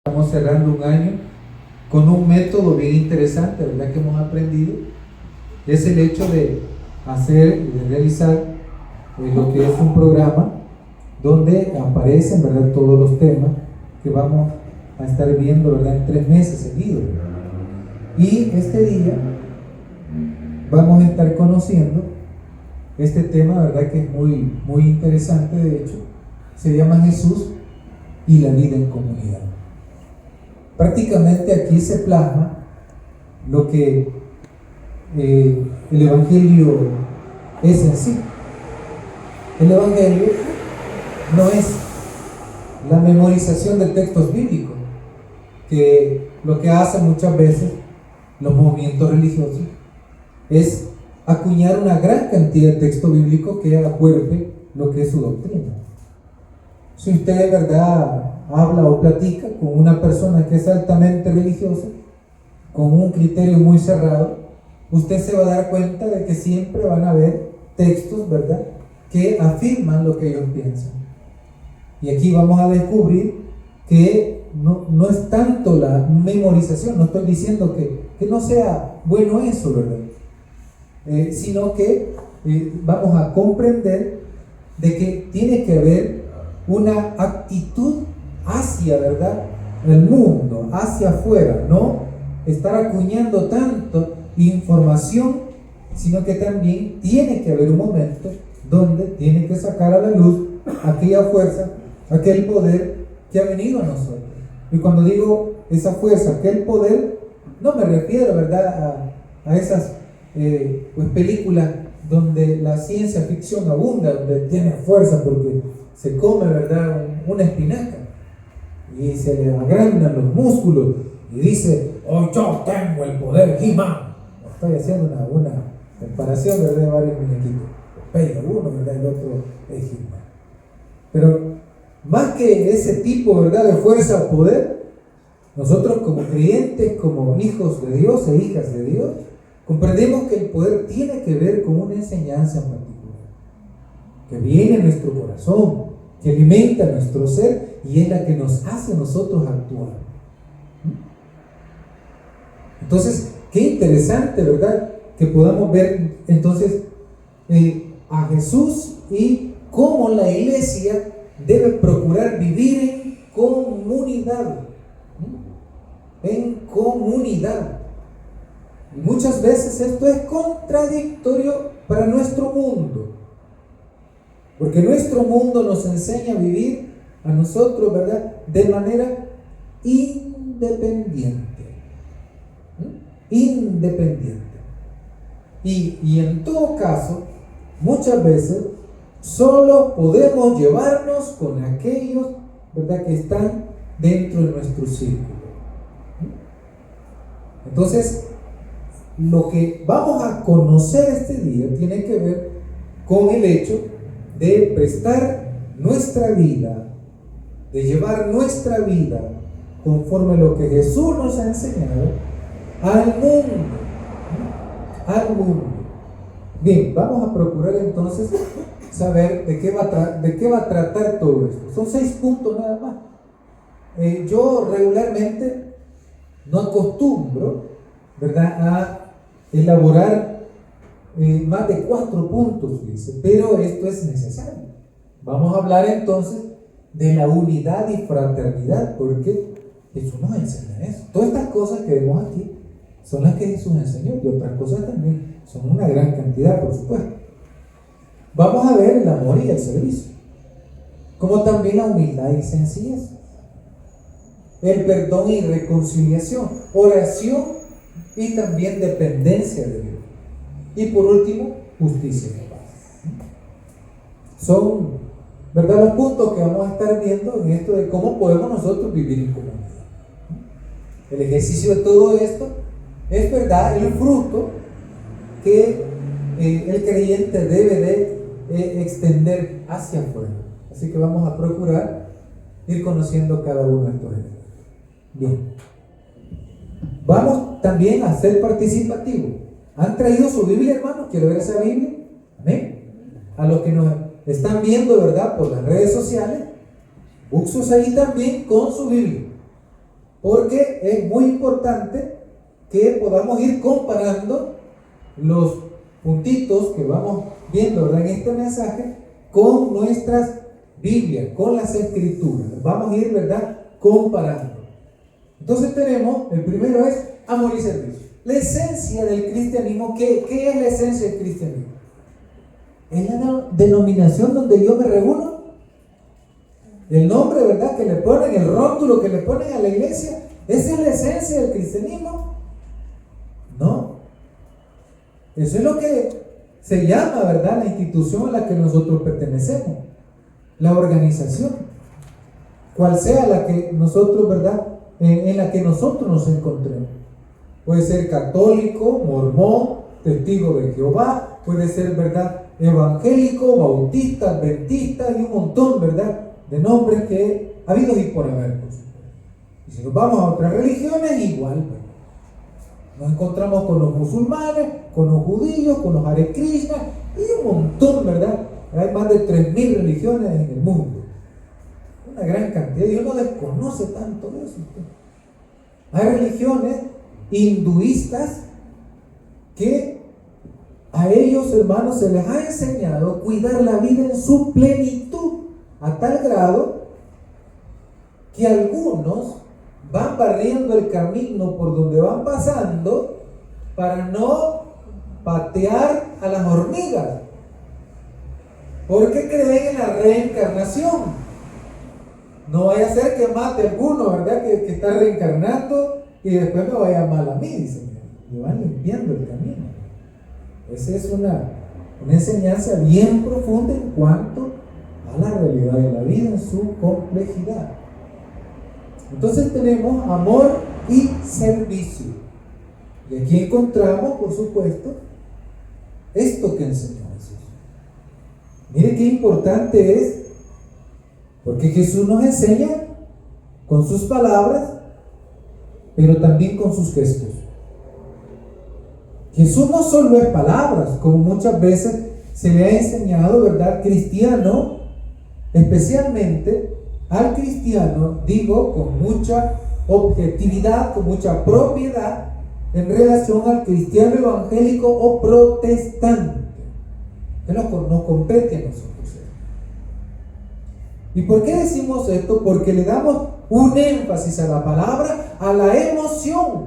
Estamos cerrando un año con un método bien interesante, ¿verdad? Que hemos aprendido. Es el hecho de hacer y de realizar lo que es un programa donde aparecen, ¿verdad?, todos los temas que vamos a estar viendo, ¿verdad?, en 3 meses seguidos. Y este día vamos a estar conociendo este tema, ¿verdad?, que es muy interesante. De hecho, se llama Jesús y la vida en comunidad. Prácticamente aquí se plasma lo que el Evangelio es en sí. El Evangelio no es la memorización de textos bíblicos, que lo que hacen muchas veces los movimientos religiosos es acuñar una gran cantidad de texto bíblico que acuerpe lo que es su doctrina. Si usted, ¿verdad?, habla o platica con una persona que es altamente religiosa, con un criterio muy cerrado, usted se va a dar cuenta de que siempre van a haber textos, ¿verdad?, que afirman lo que ellos piensan. Y aquí vamos a descubrir que no es tanto la memorización, no estoy diciendo que no sea bueno eso, ¿verdad? Sino que vamos a comprender de que tiene que haber una actitud hacia, ¿verdad?, el mundo, hacia afuera, no estar acuñando tanto información, sino que también tiene que haber un momento donde tiene que sacar a la luz aquella fuerza, aquel poder que ha venido a nosotros. Y cuando digo esa fuerza, aquel poder, no me refiero, ¿verdad?, a esas pues películas donde la ciencia ficción abunda, donde tiene fuerza porque se come, ¿verdad?, una espinaca y se le agrandan los músculos y dice: oh, yo tengo el poder He-Man. Estoy haciendo una comparación, ¿verdad?, de varios muñequitos. Pega uno, ¿verdad?, el otro es He-Man. Pero más que ese tipo, ¿verdad?, de fuerza o poder, nosotros como creyentes, como hijos de Dios e hijas de Dios, comprendemos que el poder tiene que ver con una enseñanza en particular, que viene en nuestro corazón, que alimenta nuestro ser y es la que nos hace a nosotros actuar. Entonces, qué interesante, ¿verdad?, que podamos ver entonces a Jesús y cómo la iglesia debe procurar vivir en comunidad. En comunidad. Y muchas veces esto es contradictorio para nuestro mundo, porque nuestro mundo nos enseña a vivir a nosotros, ¿verdad?, de manera independiente. Independiente. Y en todo caso, muchas veces solo podemos llevarnos con aquellos, ¿verdad?, que están dentro de nuestro círculo. Entonces, lo que vamos a conocer este día tiene que ver con el hecho de prestar nuestra vida, de llevar nuestra vida conforme a lo que Jesús nos ha enseñado al mundo. Al mundo. Bien, vamos a procurar entonces saber de qué va a tratar todo esto. Son 6 puntos nada más. Yo regularmente no acostumbro, ¿verdad?, a elaborar más de 4 puntos, dice, pero esto es necesario. Vamos a hablar entonces de la unidad y fraternidad, porque Jesús nos enseña eso. Todas estas cosas que vemos aquí son las que Jesús enseñó, y otras cosas también, son una gran cantidad, por supuesto. Vamos a ver el amor y el servicio, como también la humildad y sencillez, el perdón y reconciliación, oración y también dependencia de Dios, y por último, justicia y paz. Son, ¿verdad?, los puntos que vamos a estar viendo en esto de cómo podemos nosotros vivir en comunidad. El ejercicio de todo esto es, ¿verdad?, el fruto que el creyente debe de extender hacia afuera. Así que vamos a procurar ir conociendo cada uno de estos ejemplos. Bien. Vamos también a ser participativos. ¿Han traído su Biblia, hermanos? Quiero ver esa Biblia. Amén. A los que nos están viendo, ¿verdad?, por las redes sociales, buxos ahí también con su Biblia. porque es muy importante que podamos ir comparando los puntitos que vamos viendo, ¿verdad?, en este mensaje con nuestras Biblias, con las Escrituras. Vamos a ir, ¿verdad?, comparando. Entonces tenemos, el primero es amor y servicio. La esencia del cristianismo, ¿qué es la esencia del cristianismo? Es la denominación donde yo me reúno. El nombre, ¿verdad?, que le ponen, el rótulo que le ponen a la iglesia, ¿esa es la esencia del cristianismo? No. Eso es lo que se llama, ¿verdad?, la institución a la que nosotros pertenecemos, la organización, cual sea la que nosotros, ¿verdad?, en la que nosotros nos encontremos. Puede ser católico, mormón, testigo de Jehová, puede ser, ¿verdad?, evangélico, bautista, adventista y un montón, ¿verdad?, de nombres que ha habido y por haber. Y si nos vamos a otras religiones, igual, ¿verdad? Nos encontramos con los musulmanes, con los judíos, con los Hare Krishna y un montón, ¿verdad? Hay más de 3.000 religiones en el mundo. Una gran cantidad. Y uno desconoce tanto de eso. Hay religiones hinduistas que a ellos, hermanos, se les ha enseñado cuidar la vida en su plenitud, a tal grado que algunos van barriendo el camino por donde van pasando para no patear a las hormigas, porque creen en la reencarnación. No vaya a ser que mate a alguno, ¿verdad?, que está reencarnando y después me vaya mal a mí, dicen. Y van limpiando el camino. Esa es una enseñanza bien profunda en cuanto a la realidad de la vida en su complejidad. Entonces tenemos amor y servicio. Y aquí encontramos, por supuesto, esto que enseñó Jesús. Mire qué importante es, porque Jesús nos enseña con sus palabras, pero también con sus gestos. Jesús no solo es palabras, como muchas veces se le ha enseñado, ¿verdad?, cristiano, especialmente al cristiano, digo, con mucha objetividad, con mucha propiedad, en relación al cristiano evangélico o protestante, que nos compete a nosotros. ¿Y por qué decimos esto? Porque le damos un énfasis a la palabra, a la emoción,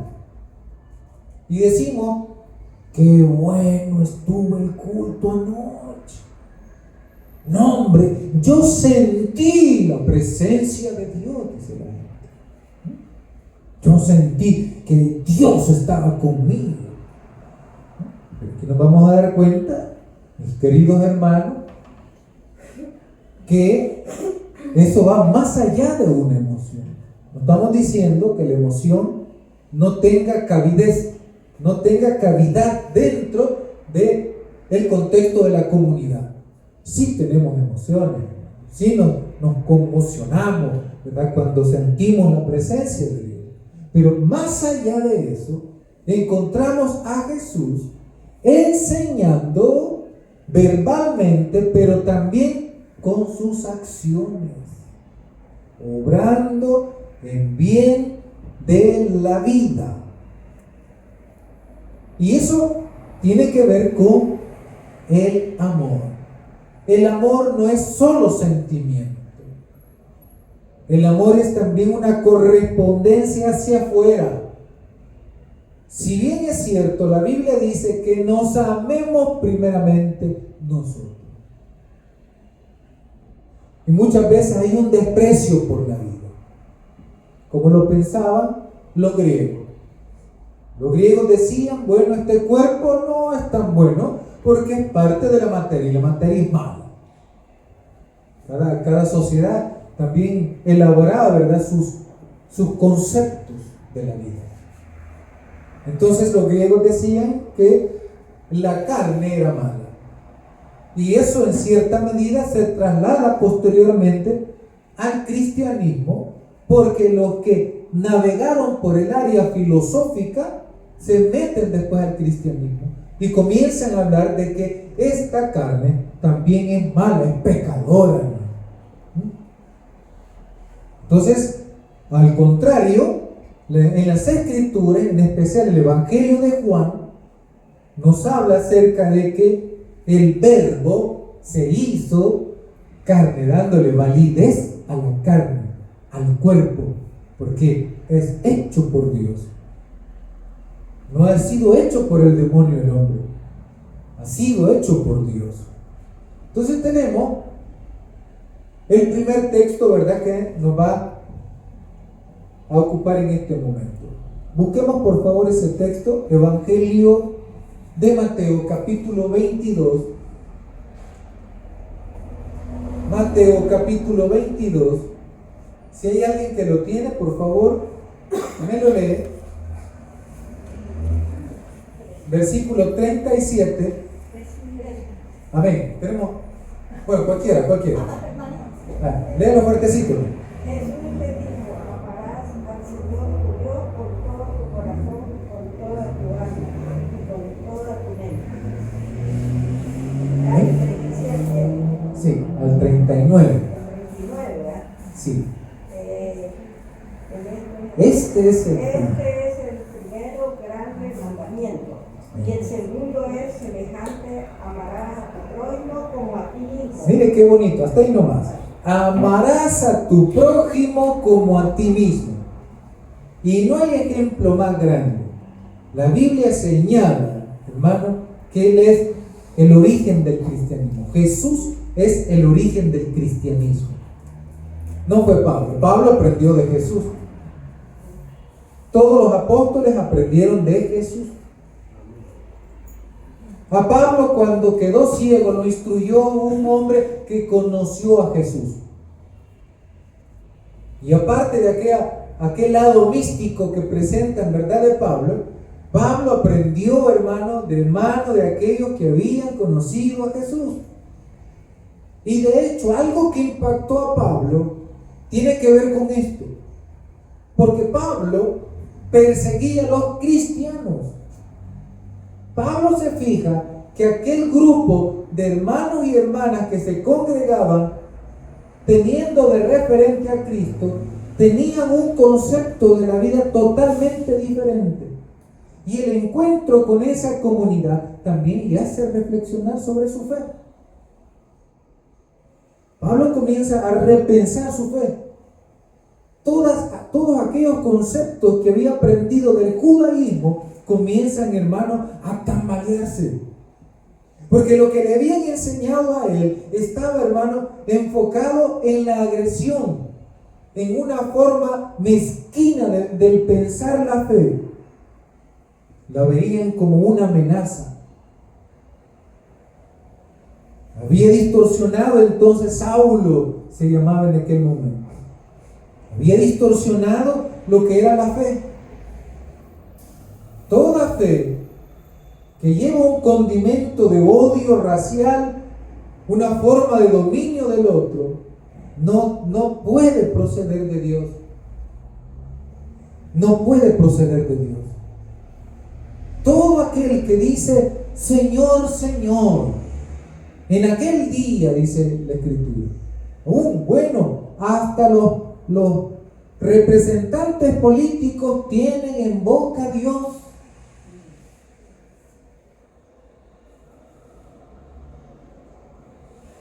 y decimos: qué bueno estuvo el culto anoche. No, hombre, yo sentí la presencia de Dios, dice la gente. Yo sentí que Dios estaba conmigo. Pero aquí nos vamos a dar cuenta, mis queridos hermanos, que eso va más allá de una emoción. No estamos diciendo que la emoción no tenga cabidez, no tenga cavidad dentro del contexto de la comunidad. Sí tenemos emociones, sí nos conmocionamos, ¿verdad?, cuando sentimos la presencia de Dios. Pero más allá de eso, encontramos a Jesús enseñando verbalmente, pero también con sus acciones, obrando en bien de la vida. Y eso tiene que ver con el amor. El amor no es solo sentimiento. El amor es también una correspondencia hacia afuera. Si bien es cierto, la Biblia dice que nos amemos primeramente nosotros. Y muchas veces hay un desprecio por la vida, como lo pensaban los griegos. Los griegos decían: bueno, este cuerpo no es tan bueno porque es parte de la materia, y la materia es mala. Cada sociedad también elaboraba, ¿verdad?, sus conceptos de la vida. Entonces los griegos decían que la carne era mala. Y eso en cierta medida se traslada posteriormente al cristianismo, porque los que navegaron por el área filosófica se meten después al cristianismo y comienzan a hablar de que esta carne también es mala, es pecadora, ¿no? Entonces, al contrario, En las Escrituras, en especial el Evangelio de Juan, nos habla acerca de que el Verbo se hizo carne, dándole validez a la carne, al cuerpo, porque es hecho por Dios. No ha sido hecho por el demonio el hombre, ha sido hecho por Dios. Entonces tenemos el primer texto, ¿verdad?, que nos va a ocupar en este momento. Busquemos por favor ese texto, Evangelio de Mateo, capítulo 22. Mateo, capítulo 22. Si hay alguien que lo tiene, por favor, me lo lee. Versículo 37. Amén. Tenemos, bueno, cualquiera. Léelo fuertecito. Jesús le dijo: amarás al Señor tu Dios con todo tu corazón, con toda tu alma y con toda tu mente. Hay 37. Sí, al 39. El 29, ¿verdad? Sí. Este es el primero grande mandamiento. Y el segundo es semejante: amarás a tu prójimo como a ti mismo. Mire qué bonito, hasta ahí nomás. Amarás a tu prójimo como a ti mismo. Y no hay ejemplo más grande. La Biblia señala, hermano, que Él es el origen del cristianismo. Jesús es el origen del cristianismo. No fue Pablo. Pablo aprendió de Jesús. Todos los apóstoles aprendieron de Jesús. A Pablo, cuando quedó ciego, lo instruyó un hombre que conoció a Jesús. Y aparte de aquel lado místico que presenta en verdad de Pablo, Pablo aprendió, hermano, de mano de aquellos que habían conocido a Jesús. Y de hecho, algo que impactó a Pablo tiene que ver con esto. Porque Pablo perseguía a los cristianos. Pablo se fija que aquel grupo de hermanos y hermanas que se congregaban teniendo de referente a Cristo, tenían un concepto de la vida totalmente diferente. Y el encuentro con esa comunidad también le hace reflexionar sobre su fe. Pablo comienza a repensar su fe. Todos aquellos conceptos que había aprendido del judaísmo comienzan, hermano, a tambalearse. Porque lo que le habían enseñado a él estaba, hermano, enfocado en la agresión, en una forma mezquina del pensar la fe. La veían como una amenaza. Había distorsionado entonces, Saulo se llamaba en aquel momento. Había distorsionado lo que era la fe. Toda fe que lleva un condimento de odio racial, una forma de dominio del otro, no puede proceder de Dios. No puede proceder de Dios. Todo aquel que dice Señor, Señor, en aquel día, dice la Escritura, hasta los representantes políticos tienen en boca a Dios.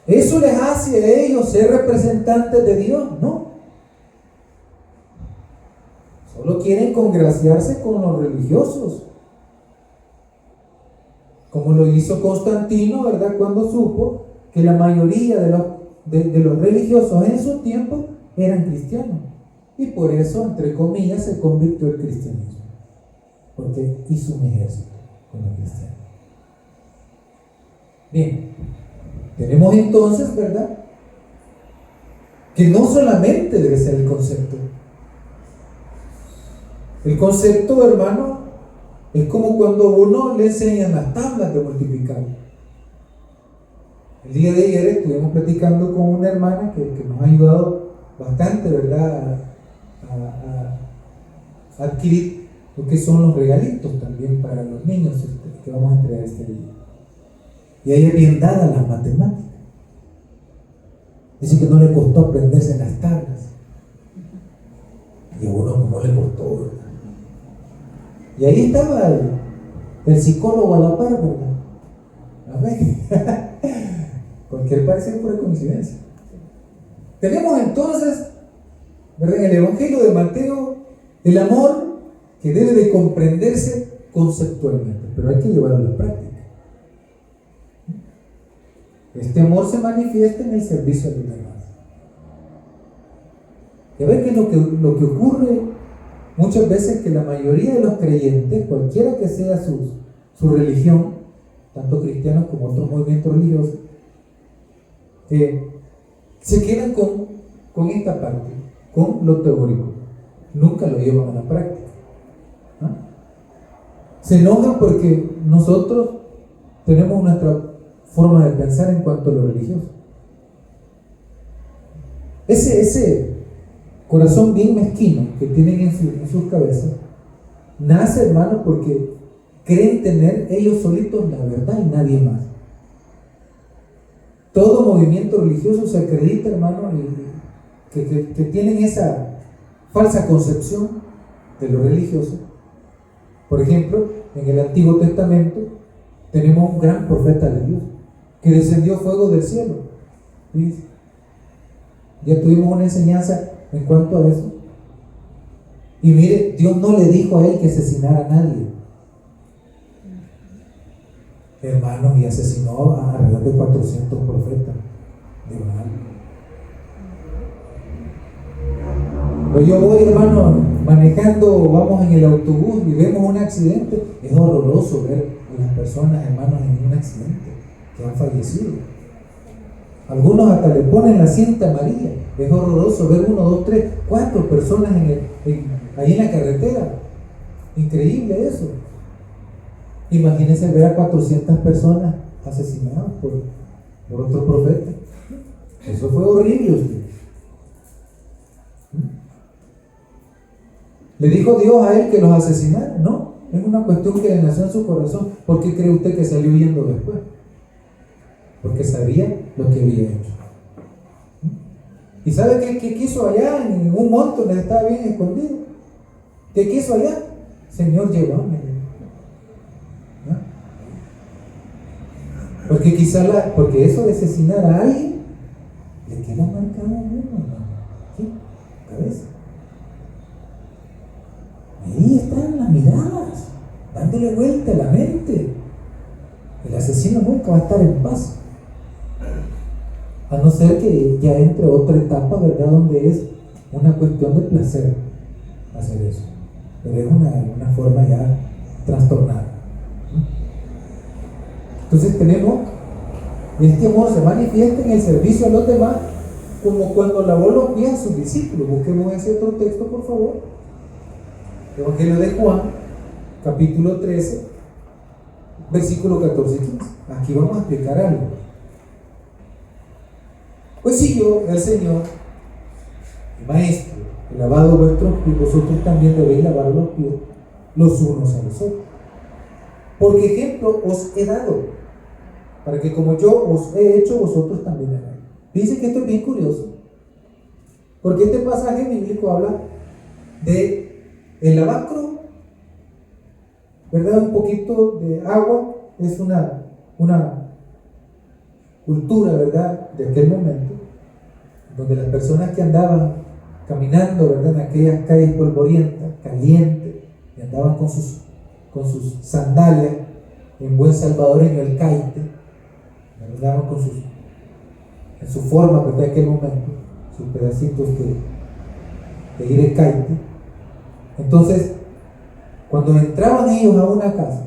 ¿Eso les hace a ellos ser representantes de Dios? No. Solo quieren congraciarse con los religiosos. Como lo hizo Constantino, ¿verdad? Cuando supo que la mayoría de los religiosos en su tiempo eran cristianos. Y por eso, entre comillas, se convirtió el cristianismo. Porque hizo un ejército con los cristianos. Bien. Tenemos entonces, ¿verdad?, que no solamente debe ser el concepto. El concepto, hermano, es como cuando uno le enseñan las tablas de multiplicar. El día de ayer estuvimos platicando con una hermana que nos ha ayudado bastante, ¿verdad?, a adquirir lo que son los regalitos también para los niños que vamos a entregar este día. Y ella es bien dada a las matemáticas. Dice que no le costó aprenderse las tablas. Y a uno no le costó, ¿verdad? Y ahí estaba el psicólogo a la par, ¿verdad? A ver, cualquier parece pura coincidencia. Tenemos entonces, ¿verdad?, en el Evangelio de Mateo, el amor que debe de comprenderse conceptualmente, pero hay que llevarlo a la práctica. Este amor se manifiesta en el servicio a los demás. Y a ver qué es lo que ocurre muchas veces, que la mayoría de los creyentes, cualquiera que sea su religión, tanto cristianos como otros movimientos religiosos, se quedan con esta parte, con lo teórico, nunca lo llevan a la práctica. ¿Ah? Se enojan porque nosotros tenemos nuestra forma de pensar en cuanto a lo religioso. Ese corazón bien mezquino que tienen en sus cabezas nace, hermano, porque creen tener ellos solitos la verdad y nadie más. Todo movimiento religioso se acredita, hermano, que tienen esa falsa concepción de lo religioso. Por ejemplo, en el Antiguo Testamento tenemos un gran profeta de Dios que descendió fuego del cielo. ¿Sí? Ya tuvimos una enseñanza en cuanto a eso. Y mire, Dios no le dijo a él que asesinara a nadie, hermano, y asesinó a alrededor de 400 profetas de Baal. Pues yo voy, hermano, manejando, vamos en el autobús y vemos un accidente. Es horroroso ver a las personas, hermanos, en un accidente que han fallecido. Algunos hasta le ponen la cinta amarilla. Es horroroso ver 1, 2, 3, 4 personas ahí en la carretera. Increíble eso. Imagínense ver a 400 personas asesinadas por otro profeta. Eso fue horrible, usted. ¿Le dijo Dios a él que los asesinara? No, es una cuestión que le nació en su corazón. ¿Por qué cree usted que salió huyendo después? Porque sabía lo que había hecho. ¿Y sabe qué quiso allá en un monte donde estaba bien escondido? ¿Qué quiso allá? Señor, llévame. ¿No? Porque porque eso de asesinar a alguien le queda marcado a uno, ¿sí? Cabeza. Ahí están las miradas, dándole vuelta a la mente. El asesino nunca va a estar en paz, a no ser que ya entre otra etapa, ¿verdad?, donde es una cuestión de placer hacer eso, pero es una forma ya trastornada. Entonces tenemos, este amor se manifiesta en el servicio a los demás, como cuando lavó los pies a sus discípulos. Busquemos ese otro texto, por favor. Evangelio de Juan, capítulo 13, versículo 14 y 15. Aquí vamos a explicar algo. Pues si yo, el Señor, el Maestro, he lavado vuestros pies, vosotros también debéis lavar los pies los unos a los otros. Porque ejemplo os he dado, para que como yo os he hecho, vosotros también hagáis. Dice que esto es bien curioso, porque este pasaje bíblico habla de el lavacro, ¿verdad? Un poquito de agua, es una cultura, ¿verdad?, de aquel momento, donde las personas que andaban caminando, ¿verdad?, en aquellas calles polvorientas, calientes, y andaban con sus sandalias, en buen salvadoreño el caite, andaban en su forma, ¿verdad?, de aquel momento, sus pedacitos de ir el caite. Entonces, cuando entraban ellos a una casa,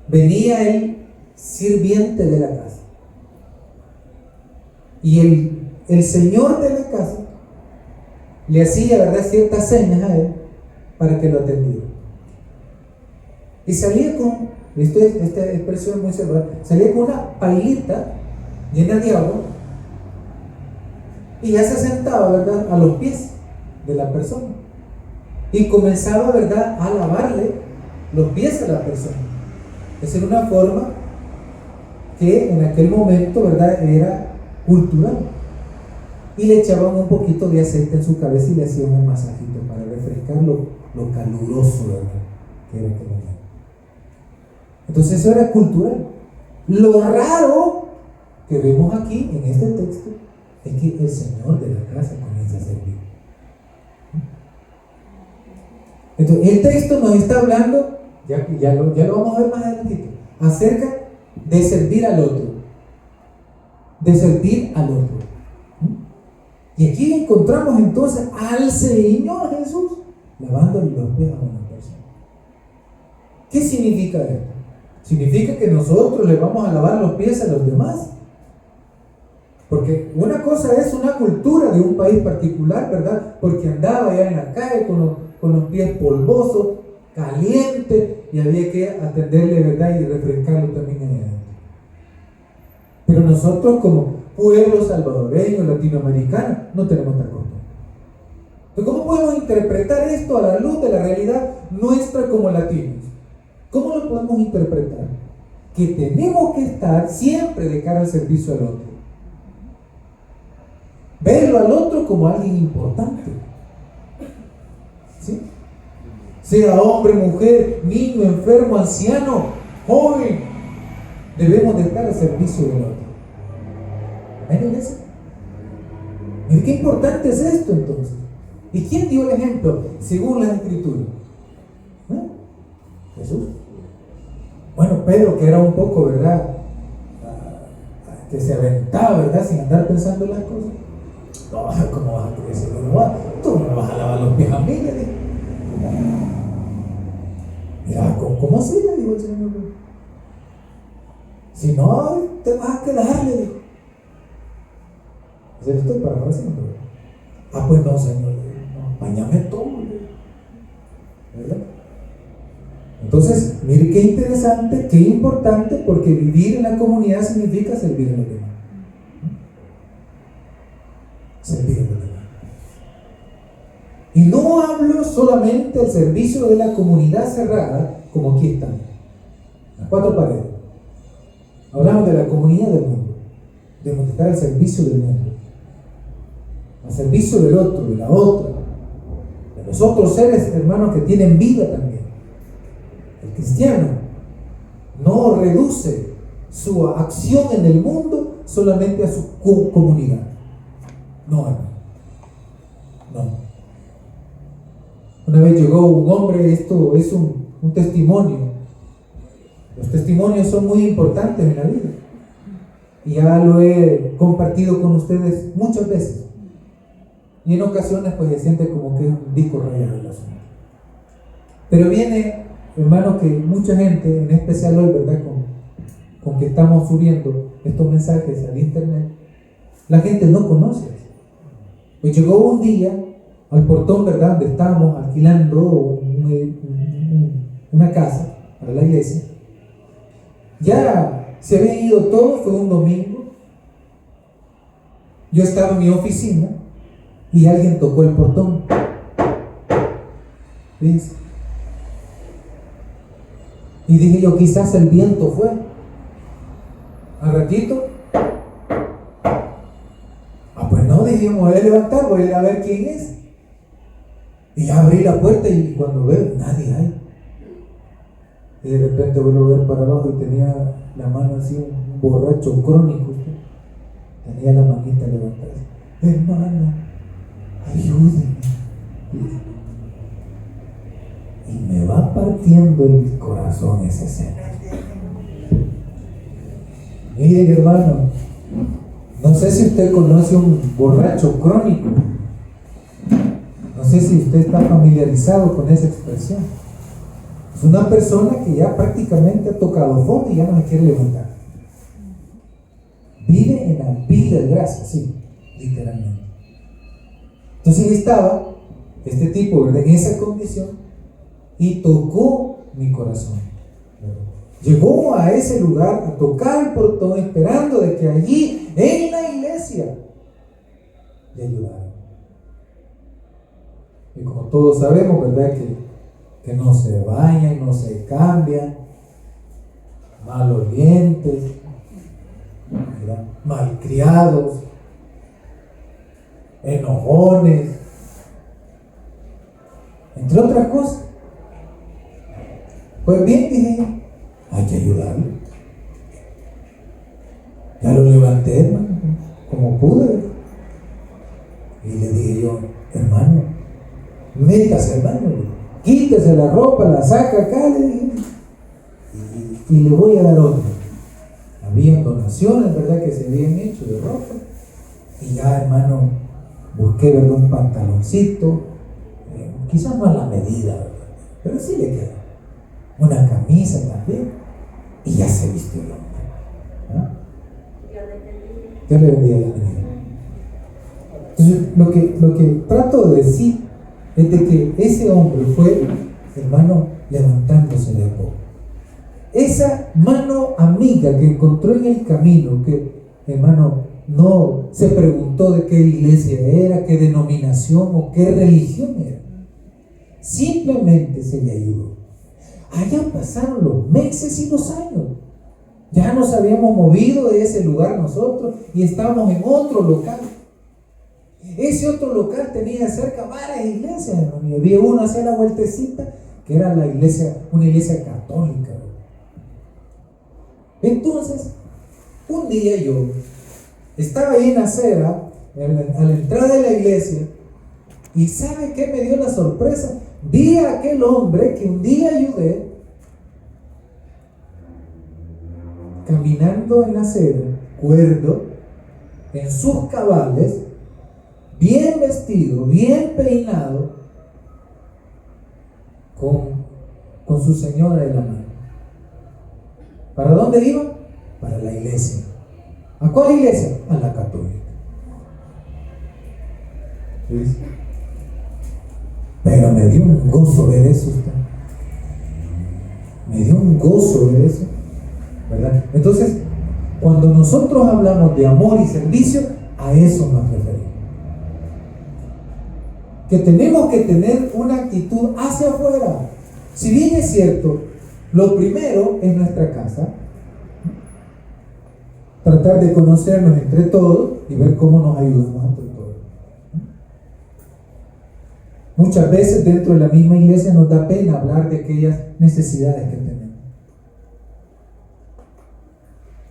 venía el sirviente de la casa, y el señor de la casa le hacía, ¿verdad?, ciertas señas a él para que lo atendiera. Y salía con, esta expresión muy severa, salía con una pailita llena de agua y ya se sentaba, ¿verdad?, a los pies de la persona y comenzaba, ¿verdad?, a lavarle los pies a la persona. Esa era una forma que en aquel momento, ¿verdad?, era cultural. y le echaban un poquito de aceite en su cabeza y le hacían un masajito para refrescar lo caluroso, ¿verdad?, que era aquel momento. Entonces eso era cultural. Lo raro que vemos aquí en este texto es que el Señor de la casa comienza a servir. Entonces el texto nos está hablando, ya lo vamos a ver más adelante, acerca de servir al otro. De servir al otro. Y aquí encontramos entonces al Señor Jesús lavándole los pies a una persona. ¿Qué significa esto? ¿Significa que nosotros le vamos a lavar los pies a los demás? Porque una cosa es una cultura de un país particular, ¿verdad? Porque andaba allá en la calle con los pies polvosos, calientes, y había que atenderle, ¿verdad?, y refrescarlo también allá adentro. Pero nosotros como pueblo salvadoreño, latinoamericano, no tenemos tal costumbre. Entonces, ¿cómo podemos interpretar esto a la luz de la realidad nuestra como latinos? ¿Cómo lo podemos interpretar? Que tenemos que estar siempre de cara al servicio al otro. Verlo al otro como alguien importante. ¿Sí? Sea hombre, mujer, niño, enfermo, anciano, joven, debemos de estar al servicio del otro. ¿Ven eso? ¿Y qué importante es esto entonces? ¿Y quién dio el ejemplo según las escrituras? Jesús. Bueno, Pedro, que era un poco, ¿verdad?, que se aventaba, ¿verdad?, sin andar pensando en las cosas. No, ¿cómo vas a crecer? Tú no me vas a lavar los pies a mí, le dije. Mira, ¿cómo así? Le dijo el Señor. Si no, te vas a quedar, le dijo. ¿Se lo estoy parafraseando? Pues no, Señor, no, bañame todo, ¿verdad? Entonces, mire qué interesante, qué importante, porque vivir en la comunidad significa servir a los demás. Servir a los demás. Y no hablo solamente del servicio de la comunidad cerrada, como aquí están, las cuatro paredes. Hablamos de la comunidad del mundo. Debemos estar al servicio del mundo, al servicio del otro, de la otra, de los otros seres, hermanos, que tienen vida también. El cristiano no reduce su acción en el mundo solamente a su comunidad. No, hermano. No. Una vez llegó un hombre, esto es un testimonio. Los testimonios son muy importantes en la vida. Y ya lo he compartido con ustedes muchas veces. Y en ocasiones pues se siente como que es un disco rayado el asunto. Pero viene, hermano, que mucha gente, en especial hoy, ¿verdad?, con que estamos subiendo estos mensajes al internet, la gente no conoce. Pues llegó un día al portón, ¿verdad?, donde estábamos alquilando una casa para la iglesia. Ya se había ido todo, fue un domingo. Yo estaba en mi oficina y alguien tocó el portón. ¿Ves? Y dije yo, quizás el viento fue. Al ratito, pues no, dije, me voy a levantar, voy a ir a ver quién es. Y abrí la puerta y cuando veo, nadie hay. Y de repente vuelvo a ver para abajo y tenía la mano así, un borracho crónico. Tenía la manita levantada. Hermano, ayúdenme. Y me va partiendo el corazón esa escena. Miren, hermano, no sé si usted conoce un borracho crónico. No sé si usted está familiarizado con esa expresión. Es una persona que ya prácticamente ha tocado fondo y ya no se quiere levantar. Vive en la vil desgracia, sí, literalmente. Entonces estaba este tipo, ¿verdad?, en esa condición y tocó mi corazón. Llegó a ese lugar a tocar el portón esperando de que allí en la iglesia le ayudaran. Y como todos sabemos, ¿verdad?, que no se bañan, no se cambian, malolientes, ¿verdad?, malcriados. enojones, entre otras cosas. Pues bien, dije, hay que ayudarlo. Ya lo levanté, hermano, como pude. Y le dije yo, hermano, métase, hermano, quítese la ropa, la saca acá, le dije, y le voy a dar otra. Había donaciones, ¿verdad?, que se habían hecho de ropa. Y ya, hermano, busqué, ¿verdad?, un pantaloncito, quizás no a la medida, ¿verdad?, pero sí le quedó. Una camisa también. Y ya se vistió el hombre. ¿Ah? Dios le bendiga, Dios le bendiga. Entonces, lo que trato de decir es de que ese hombre fue, hermano, levantándose de a poco. Esa mano amiga que encontró en el camino, que, hermano, no se preguntó de qué iglesia era, qué denominación o qué religión era. Simplemente se le ayudó. Allá pasaron los meses y los años. Ya nos habíamos movido de ese lugar nosotros y estábamos en otro local. Ese otro local tenía cerca varias iglesias, hermano, y había una hacia la vueltecita que era la iglesia, una iglesia católica. Entonces, un día yo estaba ahí en la acera, a la entrada de la iglesia, y ¿sabe qué me dio la sorpresa? Vi a aquel hombre que un día ayudé, caminando en la acera, cuerdo, en sus cabales, bien vestido, bien peinado, con su señora de la mano. ¿Para dónde iba? Para la iglesia. ¿A cuál iglesia? A la católica. ¿Sí? Pero me dio un gozo ver eso. Me dio un gozo ver eso, ¿verdad? Entonces, cuando nosotros hablamos de amor y servicio, a eso nos referimos. Que tenemos que tener una actitud hacia afuera. Si bien es cierto, lo primero es nuestra casa. Tratar de conocernos entre todos y ver cómo nos ayudamos entre todos. Muchas veces dentro de la misma iglesia nos da pena hablar de aquellas necesidades que tenemos.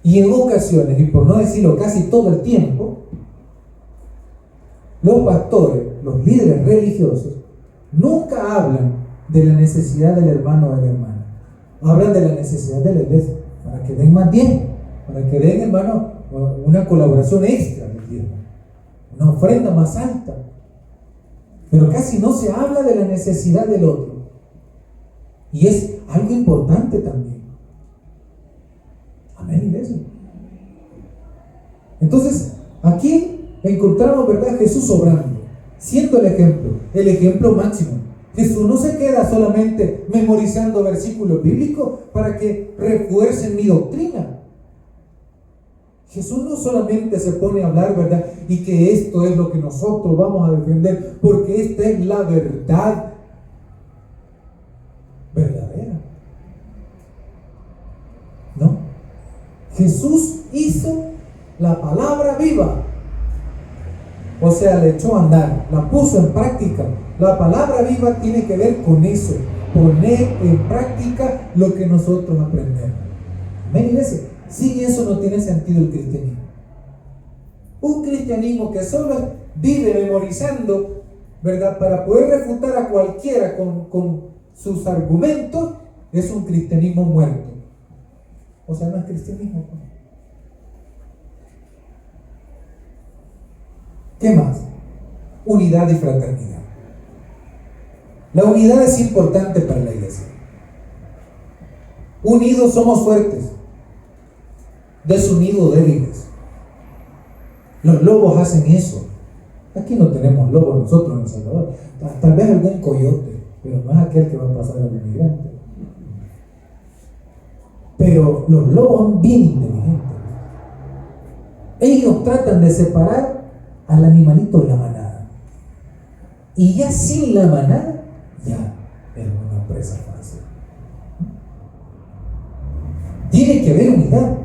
Y en ocasiones, y por no decirlo casi todo el tiempo, los pastores, los líderes religiosos, nunca hablan de la necesidad del hermano o de la hermana. Hablan de la necesidad de la iglesia, para que den más bien, para que den, hermano, una colaboración extra, una ofrenda más alta. Pero casi no se habla de la necesidad del otro. Y es algo importante también. Amén, iglesia. Entonces, aquí encontramos, ¿verdad?, Jesús obrando, siendo el ejemplo máximo. Jesús no se queda solamente memorizando versículos bíblicos para que refuercen mi doctrina. Jesús no solamente se pone a hablar, ¿verdad?, y que esto es lo que nosotros vamos a defender, porque esta es la verdad verdadera. No. Jesús hizo la palabra viva. O sea, le echó a andar, la puso en práctica. La palabra viva tiene que ver con eso, poner en práctica lo que nosotros aprendemos. Amén, iglesia. Sin eso no tiene sentido el cristianismo. Un cristianismo que solo vive memorizando, ¿verdad?, para poder refutar a cualquiera con sus argumentos, es un cristianismo muerto. O sea, no es cristianismo. ¿Qué más? Unidad y fraternidad. La unidad es importante para la iglesia. Unidos somos fuertes, desunidos débiles. Los lobos hacen eso. Aquí no tenemos lobos nosotros en El Salvador. Tal vez algún coyote, pero no es aquel que va a pasar al inmigrante. Pero los lobos son bien inteligentes. Ellos tratan de separar al animalito de la manada. Y ya sin la manada, ya es una presa fácil. Tiene que haber unidad.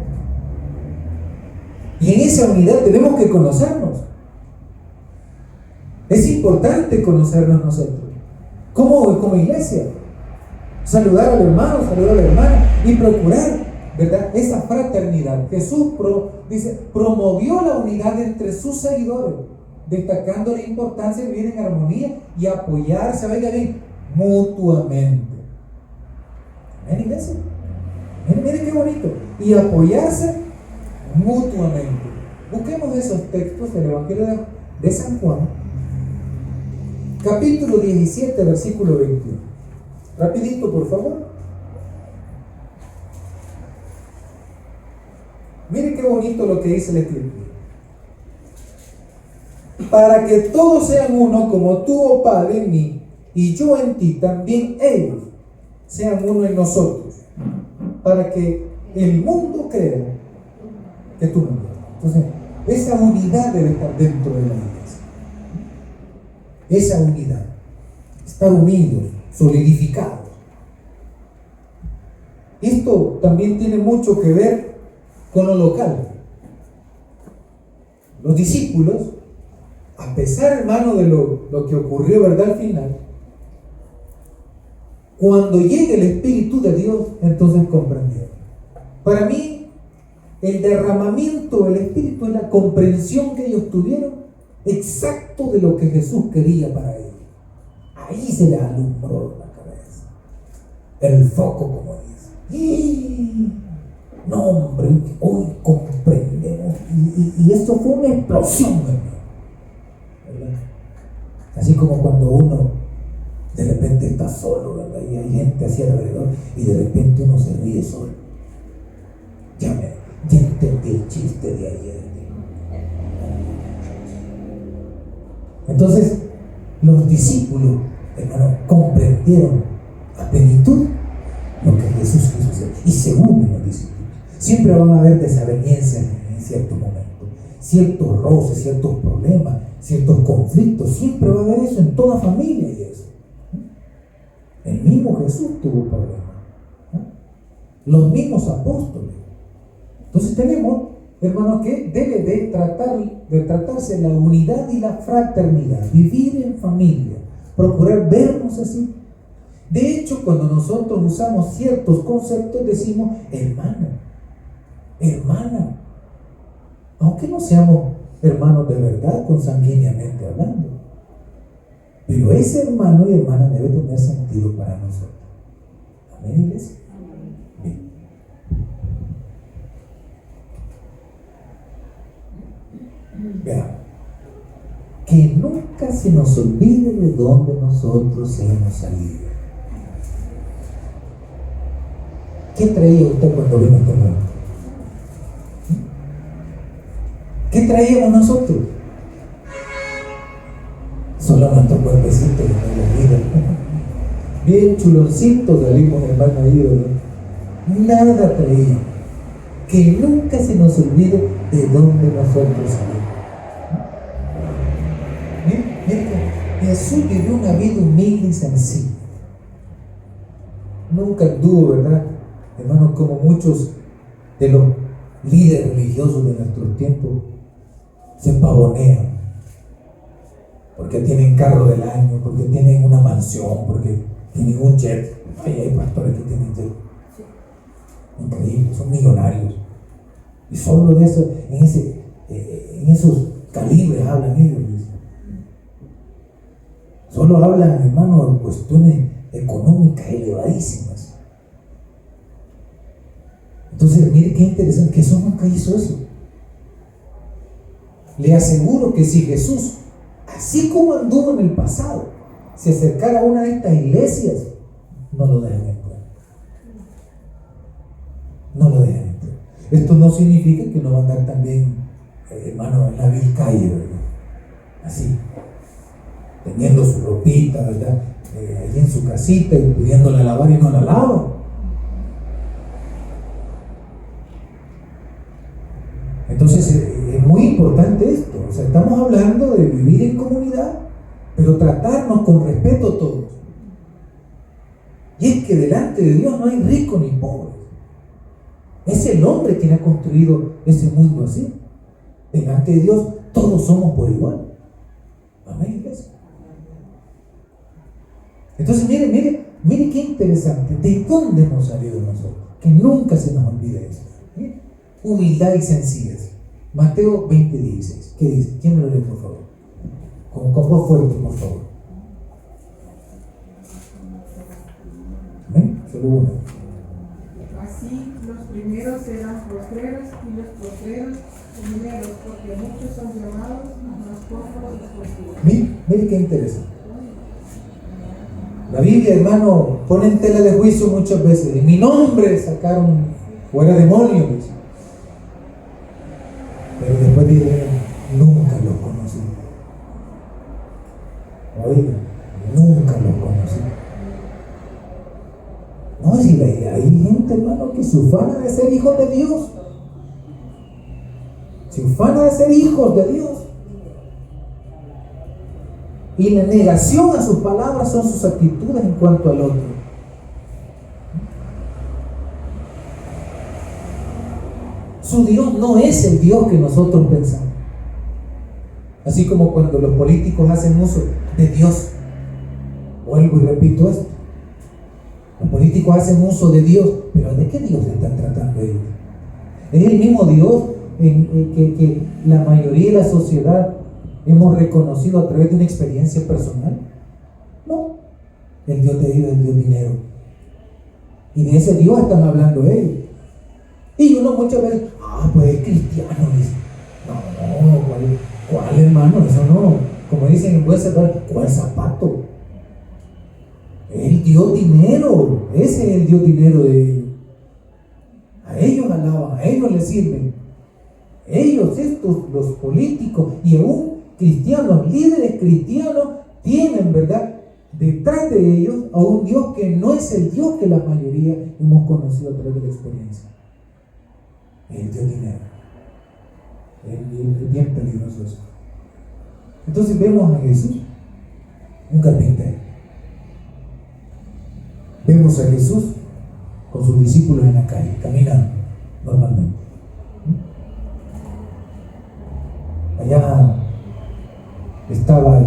Y en esa unidad tenemos que conocernos. Es importante conocernos nosotros, como iglesia. Saludar al hermano, saludar a la hermana y procurar, ¿verdad?, esa fraternidad. Jesús promovió la unidad entre sus seguidores, destacando la importancia de vivir en armonía y apoyarse, oiga bien, mutuamente. ¿Ven, iglesia? Miren qué bonito. Y apoyarse mutuamente. Busquemos esos textos del Evangelio de San Juan, capítulo 17, versículo 21. Rapidito, por favor. Miren qué bonito lo que dice la Escritura. Para que todos sean uno, como tú, oh Padre, en mí y yo en ti, también ellos sean uno en nosotros, para que el mundo crea que tú me envías. Entonces, esa unidad debe estar dentro de la iglesia. Esa unidad, estar unidos, solidificados. Esto también tiene mucho que ver con lo local. Los discípulos, a pesar, hermano, de lo que ocurrió, ¿verdad?, al final, cuando llegue el Espíritu de Dios, entonces comprendieron. Para mí, el derramamiento del Espíritu es la comprensión que ellos tuvieron exacto de lo que Jesús quería para ellos. Ahí se les alumbró la cabeza, el foco, como dice. ¡Y! No, hombre, hoy comprendemos. Y esto fue una explosión, ¿verdad? Así como cuando uno de repente está solo, ¿verdad?, y hay gente hacia alrededor, y de repente uno se ríe solo. Ya entendí el chiste de ayer. Entonces, los discípulos, hermano, comprendieron a plenitud lo que Jesús quiso hacer, y se unen los discípulos. Siempre van a haber desavenencias en ciertos momentos, ciertos roces, ciertos problemas, ciertos conflictos. Siempre va a haber eso en toda familia, y eso. El mismo Jesús tuvo problemas, los mismos apóstoles. Entonces tenemos, hermano, que debe de tratarse la unidad y la fraternidad, vivir en familia, procurar vernos así. De hecho, cuando nosotros usamos ciertos conceptos, decimos hermano, hermana, aunque no seamos hermanos de verdad, consanguíneamente hablando. Pero ese hermano y hermana debe tener sentido para nosotros. ¿Amén, iglesia? Bien. Veamos. Que nunca se nos olvide de dónde nosotros hemos salido. ¿Qué traía usted cuando vino a este mundo? ¿Qué traíamos nosotros? Solo nuestro cuerpecito de la vida. Bien chuloncitos salimos, hermano, ahí, ¿verdad? Nada traíamos. Que nunca se nos olvide de dónde nosotros salimos. Jesús vivió una vida humilde y sencilla. Nunca anduvo, ¿verdad, hermanos, como muchos de los líderes religiosos de nuestros tiempos se pavonean porque tienen carro del año, porque tienen una mansión, porque tienen un jet. Hay pastores que tienen jet. Increíble, son millonarios. Y solo de eso, en esos calibres hablan ellos. Solo hablan, hermano, de cuestiones económicas elevadísimas. Entonces, mire qué interesante, que Jesús nunca hizo eso. Le aseguro que si Jesús, así como anduvo en el pasado, se acercara a una de estas iglesias, no lo dejan entrar. No lo dejan entrar. Esto no significa que no va a andar también, hermano, en la vil calle, ¿verdad? Así, teniendo su ropita, ¿verdad? Allí en su casita y pudiéndola lavar y no la lava. Entonces es muy importante esto. O sea, estamos hablando de vivir en comunidad, pero tratarnos con respeto todos. Y es que delante de Dios no hay rico ni pobre. Es el hombre quien ha construido ese mundo así. Delante de Dios todos somos por igual. Amén, iglesia. Entonces, mire qué interesante. ¿De dónde hemos salido nosotros? Que nunca se nos olvide eso. Mire, humildad y sencillez. Mateo 20:16. ¿Qué dice? ¿Quién me lo lee, por favor? Con voz fuerte, por favor. Amén. Solo uno. Así los primeros serán postreros y los postreros primeros, porque muchos son llamados, mas pocos escogidos. Mire qué interesante. La Biblia, hermano, pone en tela de juicio muchas veces. En mi nombre sacaron fuera demonios. Pero después dice, nunca los conocí. Oiga, nunca los conocí. No, si hay gente, hermano, que se ufana de ser hijos de Dios. Se ufana de ser hijos de Dios. Y la negación a sus palabras son sus actitudes en cuanto al otro. Su Dios no es el Dios que nosotros pensamos. Así como cuando los políticos hacen uso de Dios. Vuelvo y repito esto. Los políticos hacen uso de Dios, pero ¿de qué Dios están tratando ellos? ¿Es el mismo Dios que la mayoría de la sociedad hemos reconocido a través de una experiencia personal? No. El Dios de ellos es el Dios dinero. Y de ese Dios están hablando ellos. Y uno muchas veces, pues es cristiano, dice. No, ¿cuál hermano? Eso no. Como dicen en buen salvadoreño, ¿cuál zapato? El Dios dinero. Ese es el Dios dinero de ellos. A ellos alaban, a ellos les sirven. Ellos, estos, los políticos y aún cristianos, líderes cristianos, tienen, ¿verdad?, detrás de ellos a un Dios que no es el Dios que la mayoría hemos conocido a través de la experiencia. El Dios dinero. Es bien peligroso eso. Entonces vemos a Jesús, un carpintero. Vemos a Jesús con sus discípulos en la calle, caminando normalmente. Allá estaba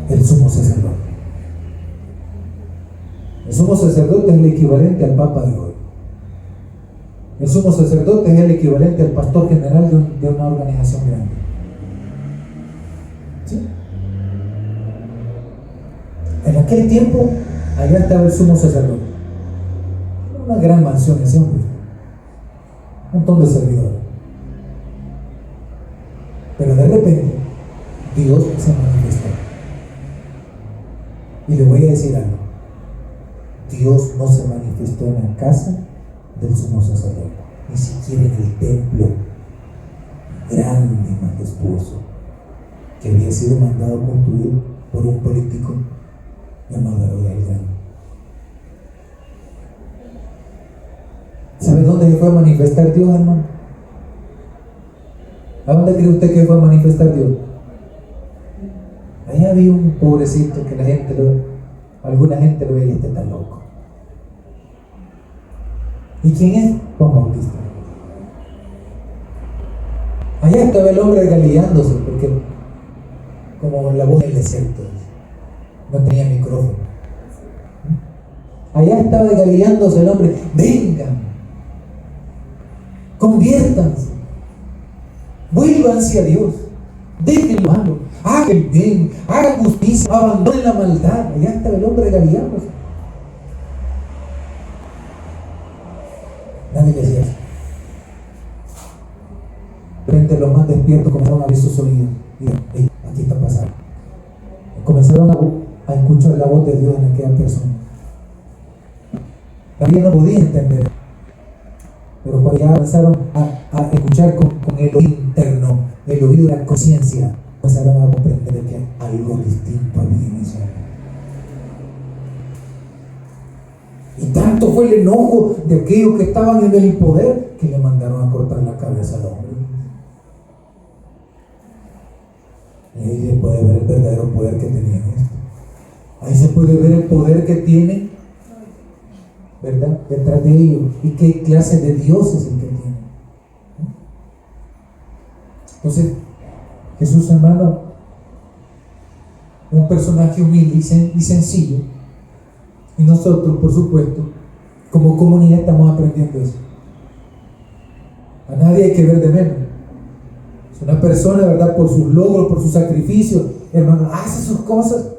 el sumo sacerdote. El sumo sacerdote es el equivalente al Papa de hoy. El sumo sacerdote es el equivalente al pastor general de una organización grande. ¿Sí? En aquel tiempo, allá estaba el sumo sacerdote. Una gran mansión ese hombre. Un montón de servidores. Pero de repente, Dios se manifestó. Y le voy a decir algo. Dios no se manifestó en la casa del sumo sacerdote, ni siquiera en el templo grande y majestuoso que había sido mandado a construir por un político llamado Herodes. ¿Sabe dónde se fue a manifestar Dios, hermano? ¿A dónde cree usted que fue a manifestar Dios? Allá había un pobrecito que alguna gente lo veía, este tan loco. ¿Y quién es? Juan Bautista. Allá estaba el hombre galileándose, porque como la voz del desierto, no tenía micrófono. Allá estaba galileándose el hombre. Vengan, conviértanse, vuélvanse a Dios, dejen lo malo, hagan bien, hagan justicia, abandonen la maldad. Allá estaba el hombre galileándose. Nadie le decía eso. De repente los más despiertos comenzaron a ver sus oídos y dijeron, aquí está pasando. Comenzaron a escuchar la voz de Dios en aquella persona. Todavía no podía entender, pero cuando ya comenzaron a escuchar con el oído interno, el oído de la conciencia, comenzaron a comprender que algo distinto había en eso. Y tanto fue el enojo de aquellos que estaban en el poder que le mandaron a cortar la cabeza al hombre. Y ahí se puede ver el verdadero poder que tenían esto. Ahí se puede ver el poder que tienen, ¿verdad?, detrás de ellos, y qué clase de Dios es el que tienen. Entonces, Jesús, hermano, un personaje humilde y sencillo. Y nosotros, por supuesto, como comunidad estamos aprendiendo eso. A nadie hay que ver de menos. Es una persona, ¿verdad? Por sus logros, por sus sacrificios, hermano, hace sus cosas.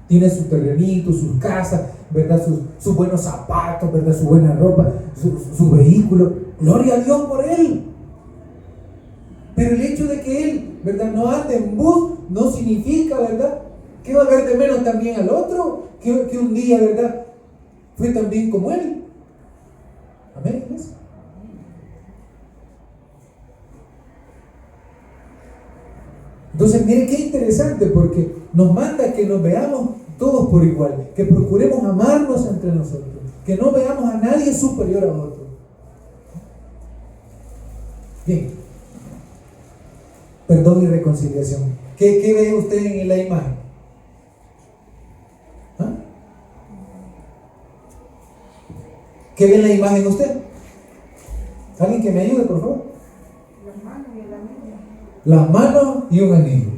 Tiene su terrenito, sus casas, ¿verdad? Sus buenos zapatos, ¿verdad? Su buena ropa, su vehículo. Gloria a Dios por él. Pero el hecho de que él, ¿verdad?, no ande en bus, no significa, ¿verdad?, que va a ver de menos también al otro, que un día, ¿verdad?, fue también como él. Amén, iglesia. Entonces, miren qué interesante, porque nos manda que nos veamos todos por igual, que procuremos amarnos entre nosotros, que no veamos a nadie superior a otro. Bien, perdón y reconciliación. ¿Qué ve usted en la imagen? ¿Ah? ¿Qué ve en la imagen usted? ¿Alguien que me ayude, por favor? Las manos y el anillo. Las manos y un anillo.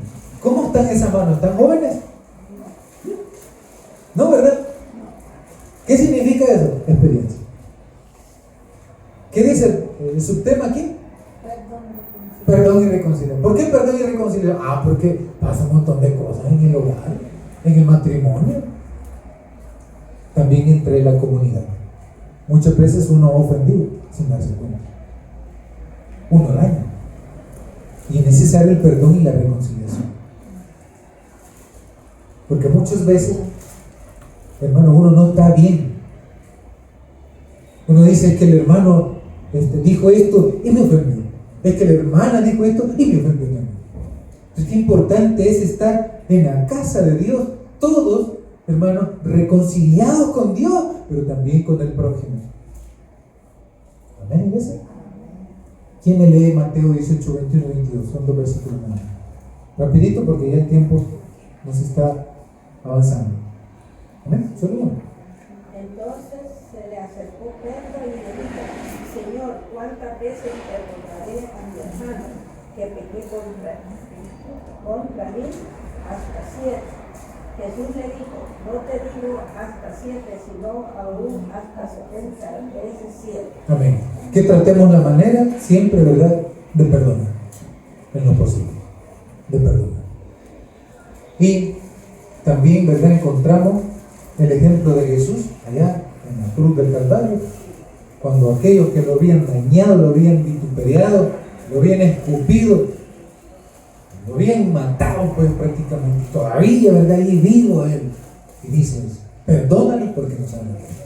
¿Cómo están esas manos? ¿Están jóvenes? No, ¿verdad? ¿Qué significa eso? Experiencia. ¿Qué dice el subtema aquí? Perdón y reconciliación. ¿Por qué perdón y reconciliación? Porque pasa un montón de cosas en el hogar, en el matrimonio, también entre la comunidad. Muchas veces uno ha ofendido sin darse cuenta. Uno daña. Y es necesario el perdón y la reconciliación. Porque muchas veces, hermano, uno no está bien. Uno dice que el hermano dijo esto y me ofendió. Es que la hermana dijo esto y me ofendió también. Entonces, qué importante es estar en la casa de Dios, todos, hermanos, reconciliados con Dios, pero también con el prójimo. Amén, iglesia. ¿Quién me lee Mateo 18, 21 y 22? Son 2 versículos más. Rapidito, porque ya el tiempo nos está avanzando. Amén. Solo uno. Entonces se le acercó Pedro y le dijo: Señor, ¿cuántas veces perdonaré a mi hermano que pequé contra mí? Hasta 7. Jesús le dijo: no te digo hasta 7, sino aún hasta 70 veces 7. Amén. Que tratemos la manera siempre, ¿verdad?, de perdonar, en lo posible, de perdonar. Y también, ¿verdad?, encontramos el ejemplo de Jesús allá en la cruz del Calvario, cuando aquellos que lo habían dañado, lo habían vituperiado, lo habían escupido, lo habían matado, pues prácticamente, todavía, ¿verdad?, ahí vivo él, y dice: perdónalo porque no saben qué.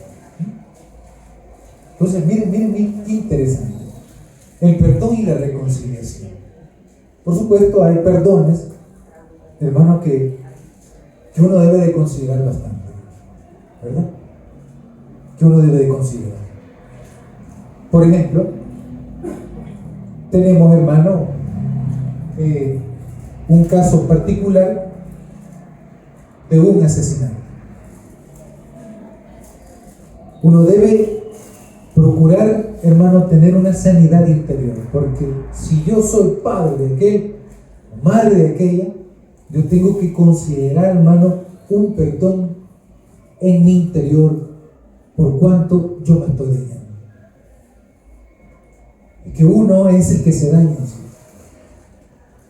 Entonces, miren qué interesante, el perdón y la reconciliación. Por supuesto, hay perdones, hermano, que uno debe de considerar bastante, ¿verdad? Que uno debe de considerar. Por ejemplo, tenemos, hermano, un caso particular de un asesinato. Uno debe procurar, hermano, tener una sanidad interior, porque si yo soy padre de aquel, madre de aquella, yo tengo que considerar, hermano, un perdón en mi interior por cuanto yo me estoy dañando. Y que uno es el que se daña.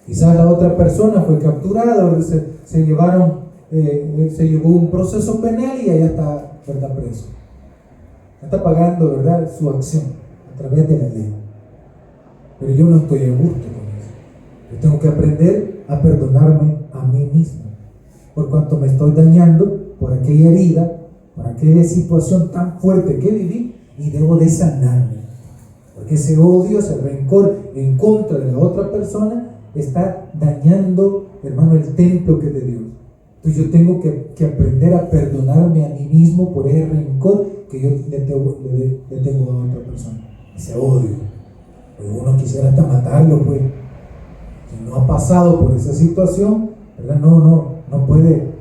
Quizás la otra persona fue capturada, se llevó un proceso penal y allá está, ¿verdad?, preso. Está pagando, ¿verdad?, su acción a través de la ley. Pero yo no estoy a gusto con eso. Yo tengo que aprender a perdonarme a mí mismo, por cuanto me estoy dañando por aquella herida, por aquella situación tan fuerte que viví, y debo de sanarme. Porque ese odio, ese rencor en contra de la otra persona está dañando, hermano, el templo que es de Dios. Entonces yo tengo que aprender a perdonarme a mí mismo por ese rencor que yo le tengo a otra persona, ese odio. Pues uno quisiera hasta matarlo, pues. Si no ha pasado por esa situación, ¿verdad?, no puede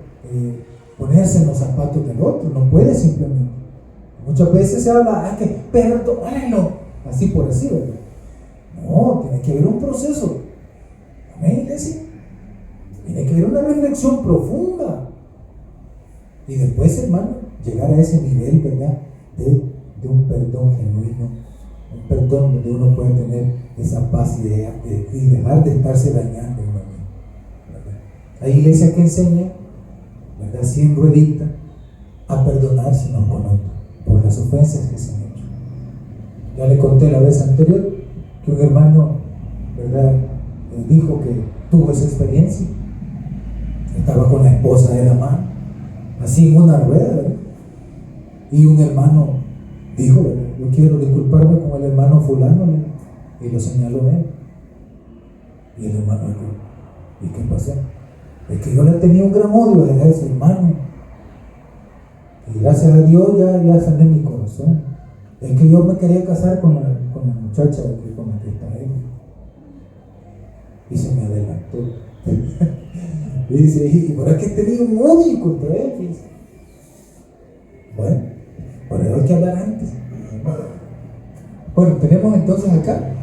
ponerse en los zapatos del otro, no puede simplemente. Muchas veces se habla: que perdónenlo, así por así, ¿verdad? No, tiene que haber un proceso. Amén, iglesia. Tiene que haber una reflexión profunda. Y después, hermano, llegar a ese nivel, ¿verdad? De un perdón genuino. Un perdón donde uno puede tener esa paz y dejar de estarse dañando uno mismo, ¿verdad? Hay iglesias que enseñan, ¿verdad? Así en ruedita, a perdonarse unos con otros por las ofensas que se han hecho. Ya le conté la vez anterior que un hermano, ¿verdad?, dijo que tuvo esa experiencia. Estaba con la esposa de la mano, así en una rueda, ¿verdad? Y un hermano dijo, ¿verdad?, yo quiero disculparme con el hermano fulano, ¿verdad? Y lo señaló él. Y el hermano dijo, ¿y qué pasó? Es que yo le tenía un gran odio a ese hermano. Y gracias a Dios ya sané mi corazón. Es que yo me quería casar con la muchacha con la que está él. Y se me adelantó. Y dice, ¿y por qué tenía un odio contra él? Dice. Bueno, por eso hay que hablar antes. Bueno, tenemos entonces acá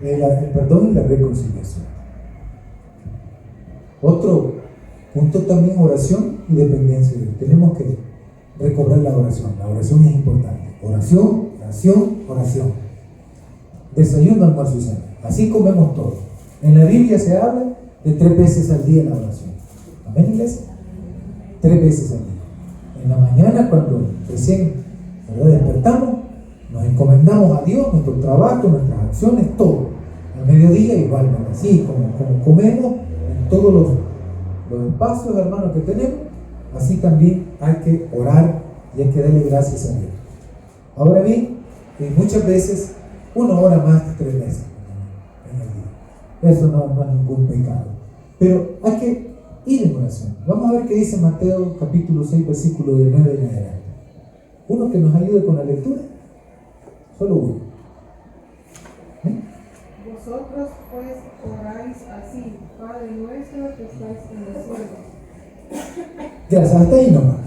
el perdón y la reconciliación. Otro punto también, oración y dependencia de Dios. Tenemos que recobrar la oración. La oración es importante. Oración, oración, oración. Desayuno, almuerzo y cena. Así comemos todo. En la Biblia se habla de 3 veces al día la oración. ¿Amén, iglesia? 3 veces al día. En la mañana, cuando recién, ¿verdad?, despertamos, nos encomendamos a Dios, nuestro trabajo, nuestras acciones, todo. Al mediodía igual, ¿verdad? Así como comemos en todos los espacios, hermanos, que tenemos, así también hay que orar y hay que darle gracias a Dios. Ahora bien, muchas veces uno ora más de 3 veces en el día. Eso no es ningún pecado. Pero hay que ir en oración. Vamos a ver qué dice Mateo capítulo 6, versículo de 9 en adelante. Uno que nos ayude con la lectura. Solo uno. Vosotros pues oráis así: Padre nuestro que estáis en los cielos. Gracias, hasta ahí nomás.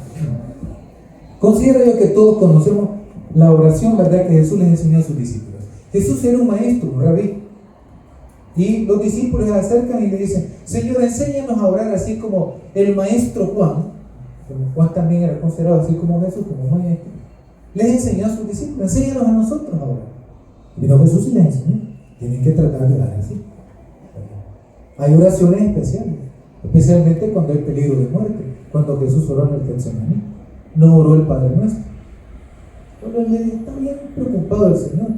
Considero yo que todos conocemos la oración, ¿verdad?, que Jesús les enseñó a sus discípulos. Jesús era un maestro, un rabí. Y los discípulos se acercan y le dicen: Señor, enséñanos a orar así como el maestro Juan. Como Juan también era considerado así como Jesús, como maestro. Les enseñó a sus discípulos: enséñanos a nosotros a orar. Y no, Jesús sí les enseñó. Tienen que tratar de orar así. Hay oraciones especiales, especialmente cuando hay peligro de muerte. Cuando Jesús oró en el Getsemaní, no oró el Padre Nuestro. Pero le está bien preocupado el Señor.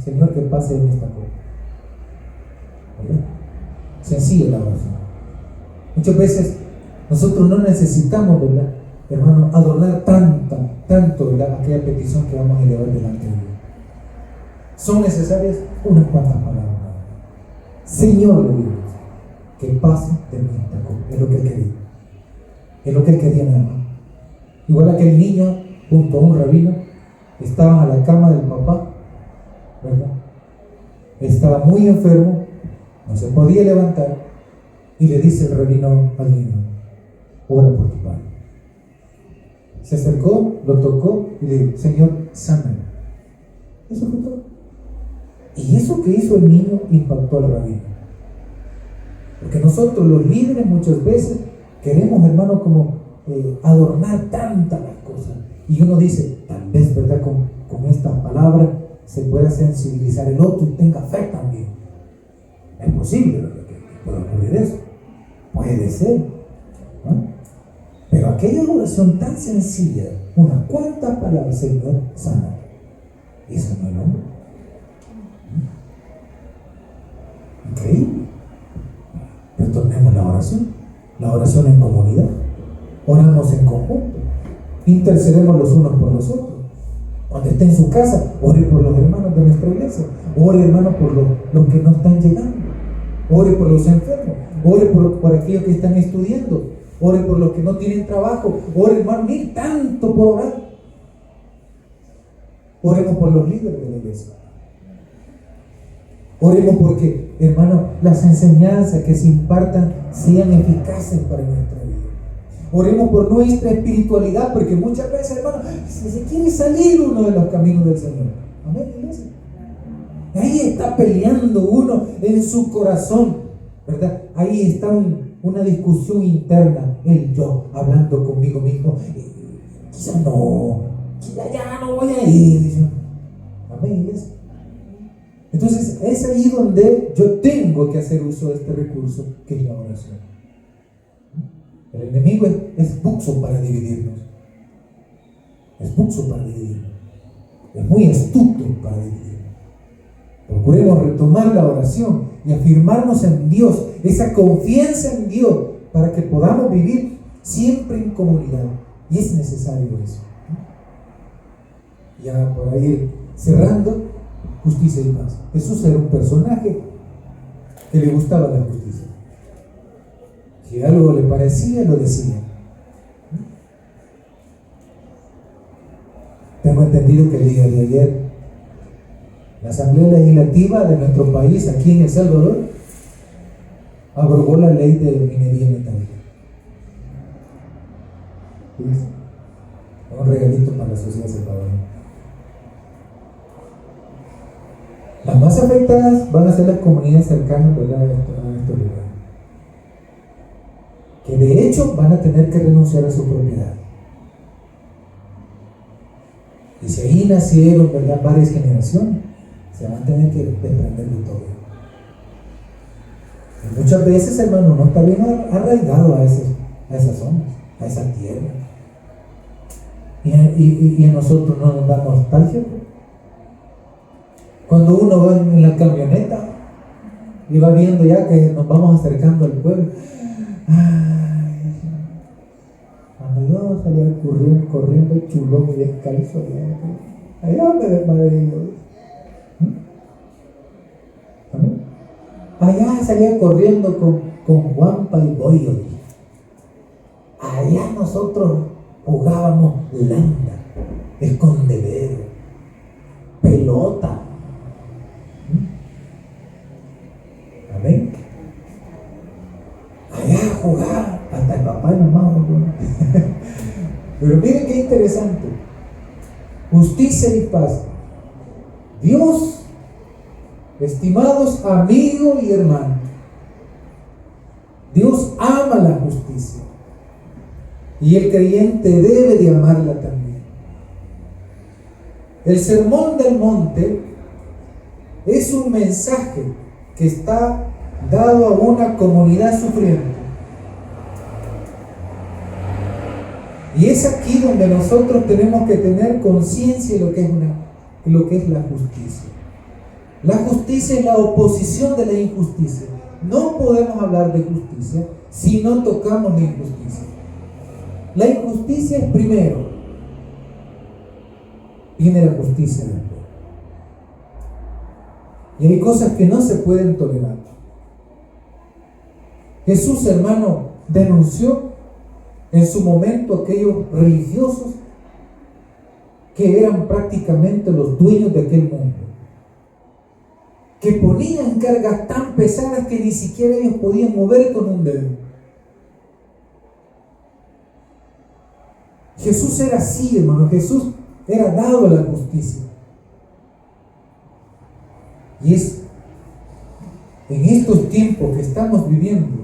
Señor, que pase en esta cosa. ¿Verdad? Sencilla la oración. Muchas veces nosotros no necesitamos, ¿verdad, hermano, adornar tanto, ¿verdad?, aquella petición que vamos a elevar delante de Dios. Son necesarias unas cuantas palabras. Señor, le digo, que pase de mí esta cosa. Es lo que él quería. Es lo que él quería nada más. Igual aquel niño junto a un rabino, estaban a la cama del papá, ¿verdad? Estaba muy enfermo, no se podía levantar, y le dice el rabino al niño: ora por tu padre. Se acercó, lo tocó y le dijo: Señor, sánalo. Eso fue todo. Y eso que hizo el niño impactó al rabino. Porque nosotros los líderes muchas veces queremos, hermano, como adornar tantas las cosas. Y uno dice, tal vez, ¿verdad?, con estas palabras se pueda sensibilizar el otro y tenga fe también. Es posible, ¿verdad?, que pueda ocurrir eso. Puede ser, ¿no? Pero aquella oración tan sencilla, unas cuantas palabras: Señor, sana. Eso no es el hombre. Increíble. Retornemos la oración en comunidad. Oramos en conjunto. Intercedemos los unos por los otros. Cuando esté en su casa, ore por los hermanos de nuestra iglesia. Ore, hermano, por los que no están llegando. Ore por los enfermos. Ore por aquellos que están estudiando. Ore por los que no tienen trabajo. Ore, hermano, ni tanto por orar. Oremos por los líderes de la iglesia. Oremos porque, hermano, las enseñanzas que se impartan sean eficaces para nuestra vida. Oremos por nuestra espiritualidad, porque muchas veces, hermano, se quiere salir uno de los caminos del Señor. Amén, iglesia. Ahí está peleando uno en su corazón, ¿verdad? Ahí está una discusión interna, el yo hablando conmigo mismo. Quizá no, ya no voy a ir. Amén, iglesia. Entonces es ahí donde yo tengo que hacer uso de este recurso que es la oración. El enemigo es buxo para dividirnos. Es buxo para dividirnos. Es muy astuto para dividirnos. Procuremos retomar la oración y afirmarnos en Dios, esa confianza en Dios, para que podamos vivir siempre en comunidad. Y es necesario eso. Ya por ahí cerrando, justicia y paz. Jesús era un personaje que le gustaba la justicia. Si algo le parecía, lo decía. Tengo entendido que el día de ayer la Asamblea Legislativa de nuestro país, aquí en El Salvador, abrogó la ley de minería metálica. Un regalito para la sociedad salvadoreña. Las más afectadas van a ser las comunidades cercanas, ¿verdad?, a estos lugares, que de hecho van a tener que renunciar a su propiedad. Y si ahí nacieron, ¿verdad?, varias generaciones, se van a tener que desprender de todo. Y muchas veces, hermano, no está bien arraigado a esas zonas, a esa tierra. Y a nosotros no nos da nostalgia. Cuando uno va en la camioneta y va viendo ya que nos vamos acercando al pueblo, cuando yo salía corriendo chulón y descalzo, allá me desmadrillo. Allá salía corriendo con Juanpa y Boyo. Allá nosotros jugábamos landa, escondedero, pelota. Amén. Allá jugaba hasta el papá y mamá. Pero miren qué interesante. Justicia y paz. Dios, estimados amigos y hermanos, Dios ama la justicia y el creyente debe de amarla también. El Sermón del Monte es un mensaje que está dado a una comunidad sufriente. Y es aquí donde nosotros tenemos que tener conciencia de lo que es la justicia. La justicia es la oposición de la injusticia. No podemos hablar de justicia si no tocamos la injusticia. La injusticia es primero. Viene la justicia después. Y hay cosas que no se pueden tolerar. Jesús, hermano, denunció en su momento aquellos religiosos que eran prácticamente los dueños de aquel mundo, que ponían cargas tan pesadas que ni siquiera ellos podían mover con un dedo. Jesús era así, hermano. Jesús era dado a la justicia. Y es en estos tiempos que estamos viviendo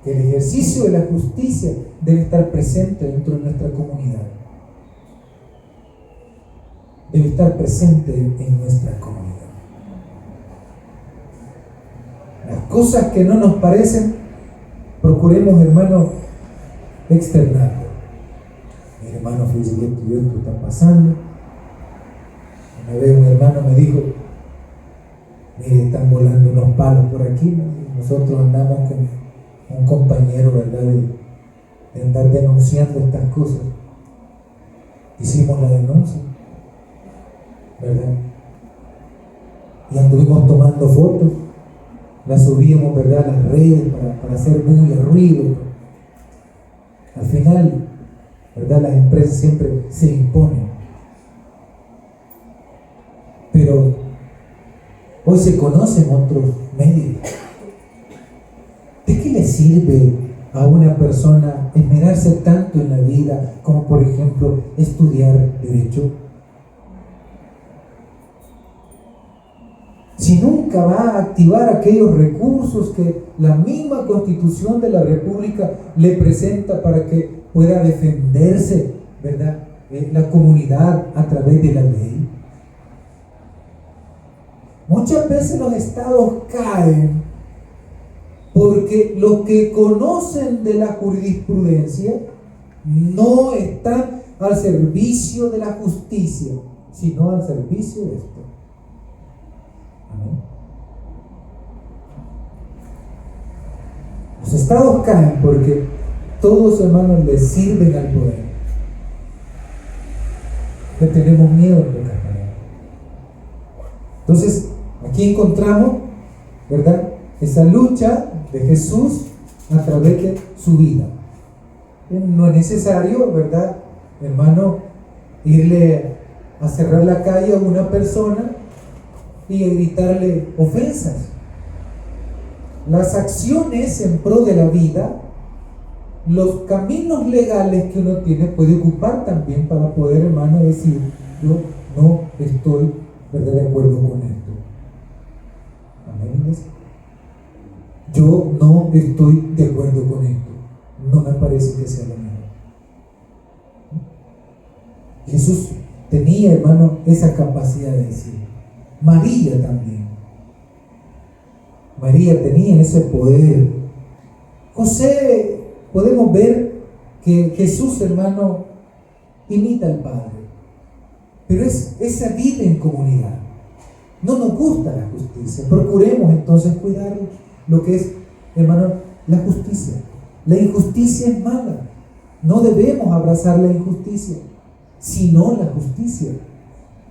que el ejercicio de la justicia debe estar presente dentro de nuestra comunidad. Debe estar presente en nuestra comunidad. Las cosas que no nos parecen, procuremos, hermano, externarlo. Mi hermano, fíjese que esto está pasando. Una vez un hermano me dijo: mire, están volando unos palos por aquí, ¿no? Nosotros andamos con un compañero, ¿verdad?, de andar denunciando estas cosas. Hicimos la denuncia, ¿verdad? Y anduvimos tomando fotos, las subíamos, ¿verdad?, a las redes para hacer bulla, ruido. Al final, ¿verdad?, las empresas siempre se imponen. Pero hoy se conocen otros medios. ¿De qué le sirve a una persona esmerarse tanto en la vida como, por ejemplo, estudiar derecho? si nunca va a activar aquellos recursos que la misma Constitución de la República le presenta para que pueda defenderse, ¿verdad?, la comunidad a través de la ley? Muchas veces los estados caen porque los que conocen de la jurisprudencia no están al servicio de la justicia, sino al servicio de esto. Amén. Los estados caen porque todos, hermanos, les sirven al poder. Que tenemos miedo de pocas palabras. Entonces, aquí encontramos, ¿verdad?, esa lucha de Jesús a través de su vida. No es necesario, ¿verdad, hermano, irle a cerrar la calle a una persona y a gritarle ofensas. Las acciones en pro de la vida, los caminos legales que uno tiene, puede ocupar también para poder, hermano, decir: yo no estoy, ¿verdad?, de acuerdo con esto. Amén. Yo no estoy de acuerdo con esto. No me parece que sea lo mejor. Jesús tenía, hermano, esa capacidad de decir. María también. María tenía ese poder. José, podemos ver que Jesús, hermano, imita al Padre. Pero es esa vida en comunidad. No nos gusta la justicia. Procuremos entonces cuidar lo que es, hermano, la justicia. La injusticia es mala. No debemos abrazar la injusticia, sino la justicia.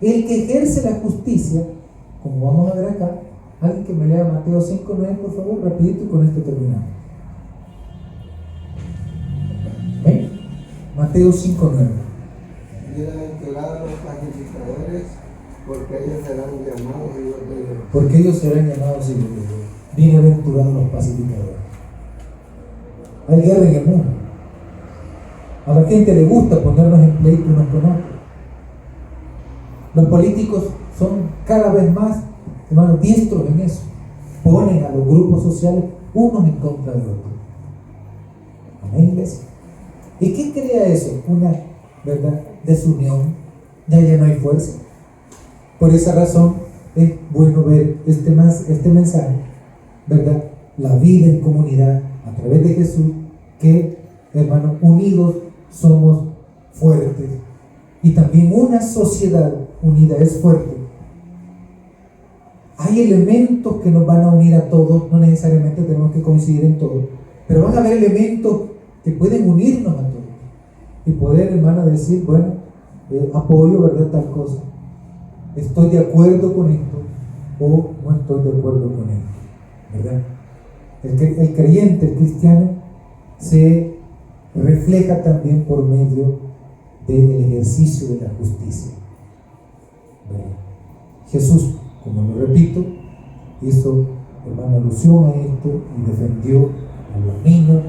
El que ejerce la justicia, como vamos a ver acá, alguien que me lea Mateo 5:9, por favor, rapidito, y con esto terminamos. ¿Ven? Mateo 5:9. Bienaventurados los pacificadores, porque ellos serán llamados hijos de Dios. Porque ellos serán llamados hijos de Dios. Bienaventurados los pacificadores. Hay guerra en el mundo. A la gente le gusta ponernos en pleito unos con otros. Los políticos son cada vez más, hermanos, diestros en eso. Ponen a los grupos sociales unos en contra de otros. Amén, iglesia. ¿Y qué crea eso? Una, ¿verdad?, desunión. Ya no hay fuerza. Por esa razón es bueno ver este mensaje, ¿verdad? La vida en comunidad a través de Jesús, que, hermanos, unidos somos fuertes. Y también una sociedad unida es fuerte. Hay elementos que nos van a unir a todos, no necesariamente tenemos que coincidir en todo, pero van a haber elementos que pueden unirnos a todos y poder, hermano, decir: bueno, apoyo, ¿verdad?, tal cosa, estoy de acuerdo con esto o no estoy de acuerdo con esto, ¿verdad? El creyente, el cristiano, se refleja también por medio del ejercicio de la justicia, ¿verdad? Jesús, como lo repito, hizo, hermano, alusión a esto y defendió a los niños,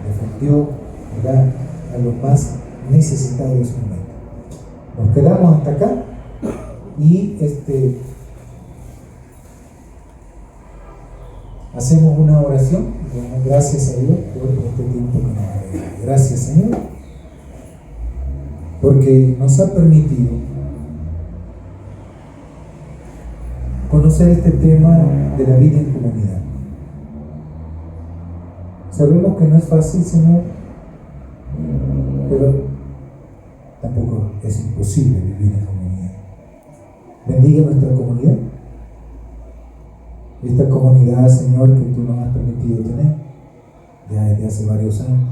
defendió, ¿verdad?, a los más necesitados de su momento. Nos quedamos hasta acá y hacemos una oración. Bueno, gracias a Dios por este tiempo que nos ha dado. Gracias, Señor, porque nos ha permitido conocer este tema de la vida en comunidad. Sabemos que no es fácil, Señor, pero tampoco es imposible vivir en comunidad. Bendiga nuestra comunidad. Esta comunidad, Señor, que tú nos has permitido tener ya desde hace varios años.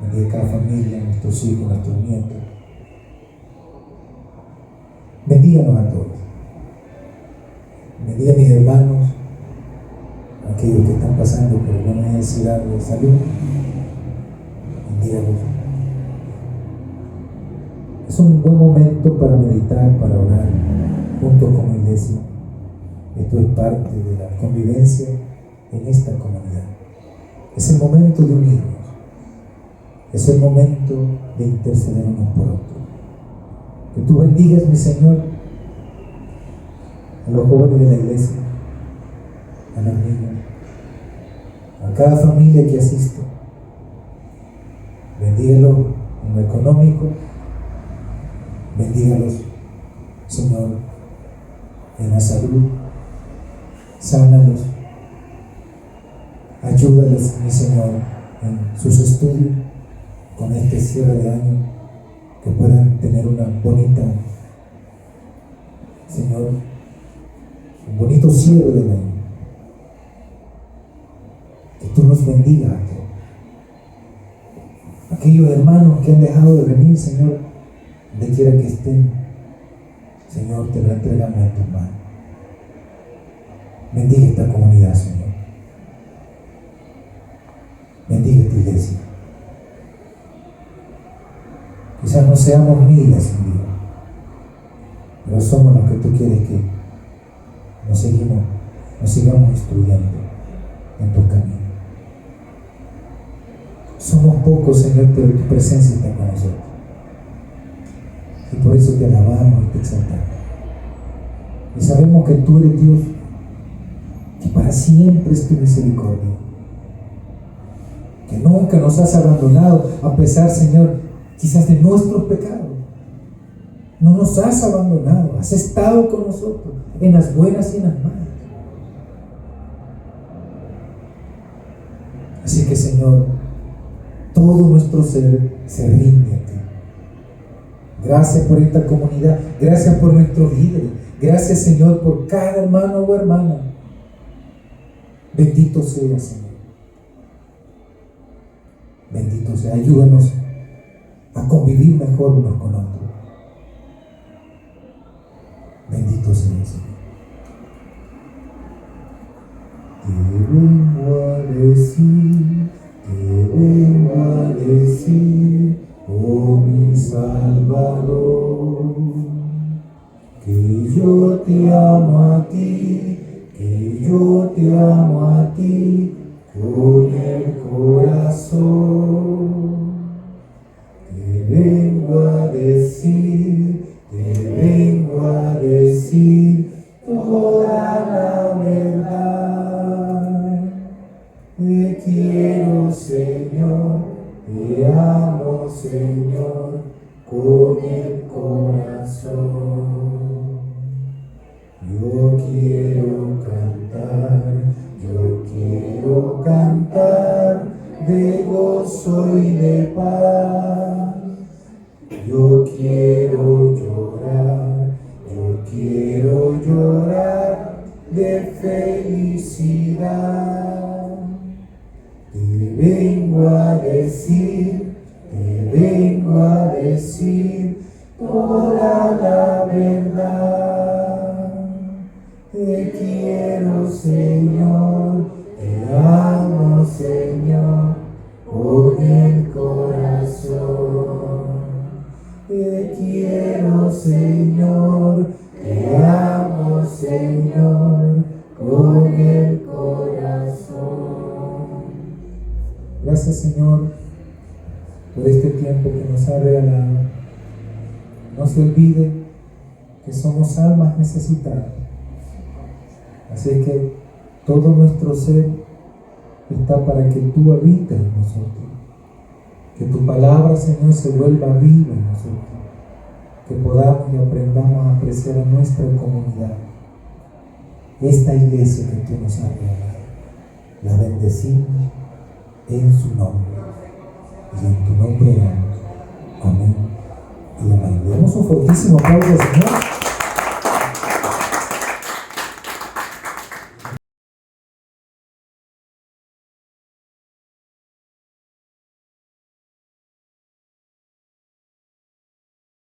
Bendiga cada familia, nuestros hijos, nuestros nietos. Bendíganos a todos. Bendiga a mis hermanos, aquellos que están pasando por alguna necesidad de salud. Bendígalos. Es un buen momento para meditar, para orar juntos como iglesia. Esto es parte de la convivencia en esta comunidad. Es el momento de unirnos. Es el momento de interceder unos por otros. Que tú bendigas, mi Señor, a los jóvenes de la iglesia, a los niños, a cada familia que asiste. Bendígalos en lo económico, bendígalos, Señor, en la salud, sánalos, ayúdales, mi Señor, en sus estudios, con este cierre de año, que puedan tener una bonita, Señor, un bonito cierre del año. Que tú nos bendigas a todos. Aquellos hermanos que han dejado de venir, Señor, donde quiera que estén, Señor, te lo entregamos en tus manos. Bendiga esta comunidad, Señor. Bendiga esta iglesia. Quizás no seamos miles en vida, pero somos los que tú quieres que nos sigamos instruyendo en tu camino. Somos pocos, Señor, pero tu presencia está con nosotros. Y por eso te alabamos y te exaltamos. Y sabemos que tú eres Dios, que para siempre es tu misericordia. Que nunca nos has abandonado, a pesar, Señor, quizás de nuestros pecados. No nos has abandonado, has estado con nosotros, en las buenas y en las malas. Así que, Señor, todo nuestro ser se rinde a ti. Gracias por esta comunidad, gracias por nuestros líderes, gracias, Señor, por cada hermano o hermana. Bendito sea, Señor. Bendito sea, ayúdanos a convivir mejor unos con otros. Bendito sea, Señor. Te vengo a decir, oh mi Salvador, que yo te amo a ti, que yo te amo a ti con el corazón. Te vengo a decir toda la verdad. Te quiero, Señor, te amo, Señor, con el corazón. Yo quiero cantar de gozo y de paz. Yo quiero llorar de felicidad. Te vengo a decir toda la verdad. Te quiero, Señor, te amo, Señor, con el corazón. Te quiero, Señor, te amo, Señor, con el corazón. Gracias, Señor, por este tiempo que nos ha regalado. No se olvide que somos almas necesitadas. Así que todo nuestro ser está para que tú habites en nosotros. Que tu palabra, Señor, se vuelva viva en nosotros. Que podamos y aprendamos a apreciar a nuestra comunidad. Esta iglesia que tú nos has regalado. La bendecimos en su nombre. Y en tu nombre oramos. Amén. Y amén. Le damos un fortísimo aplauso al Señor.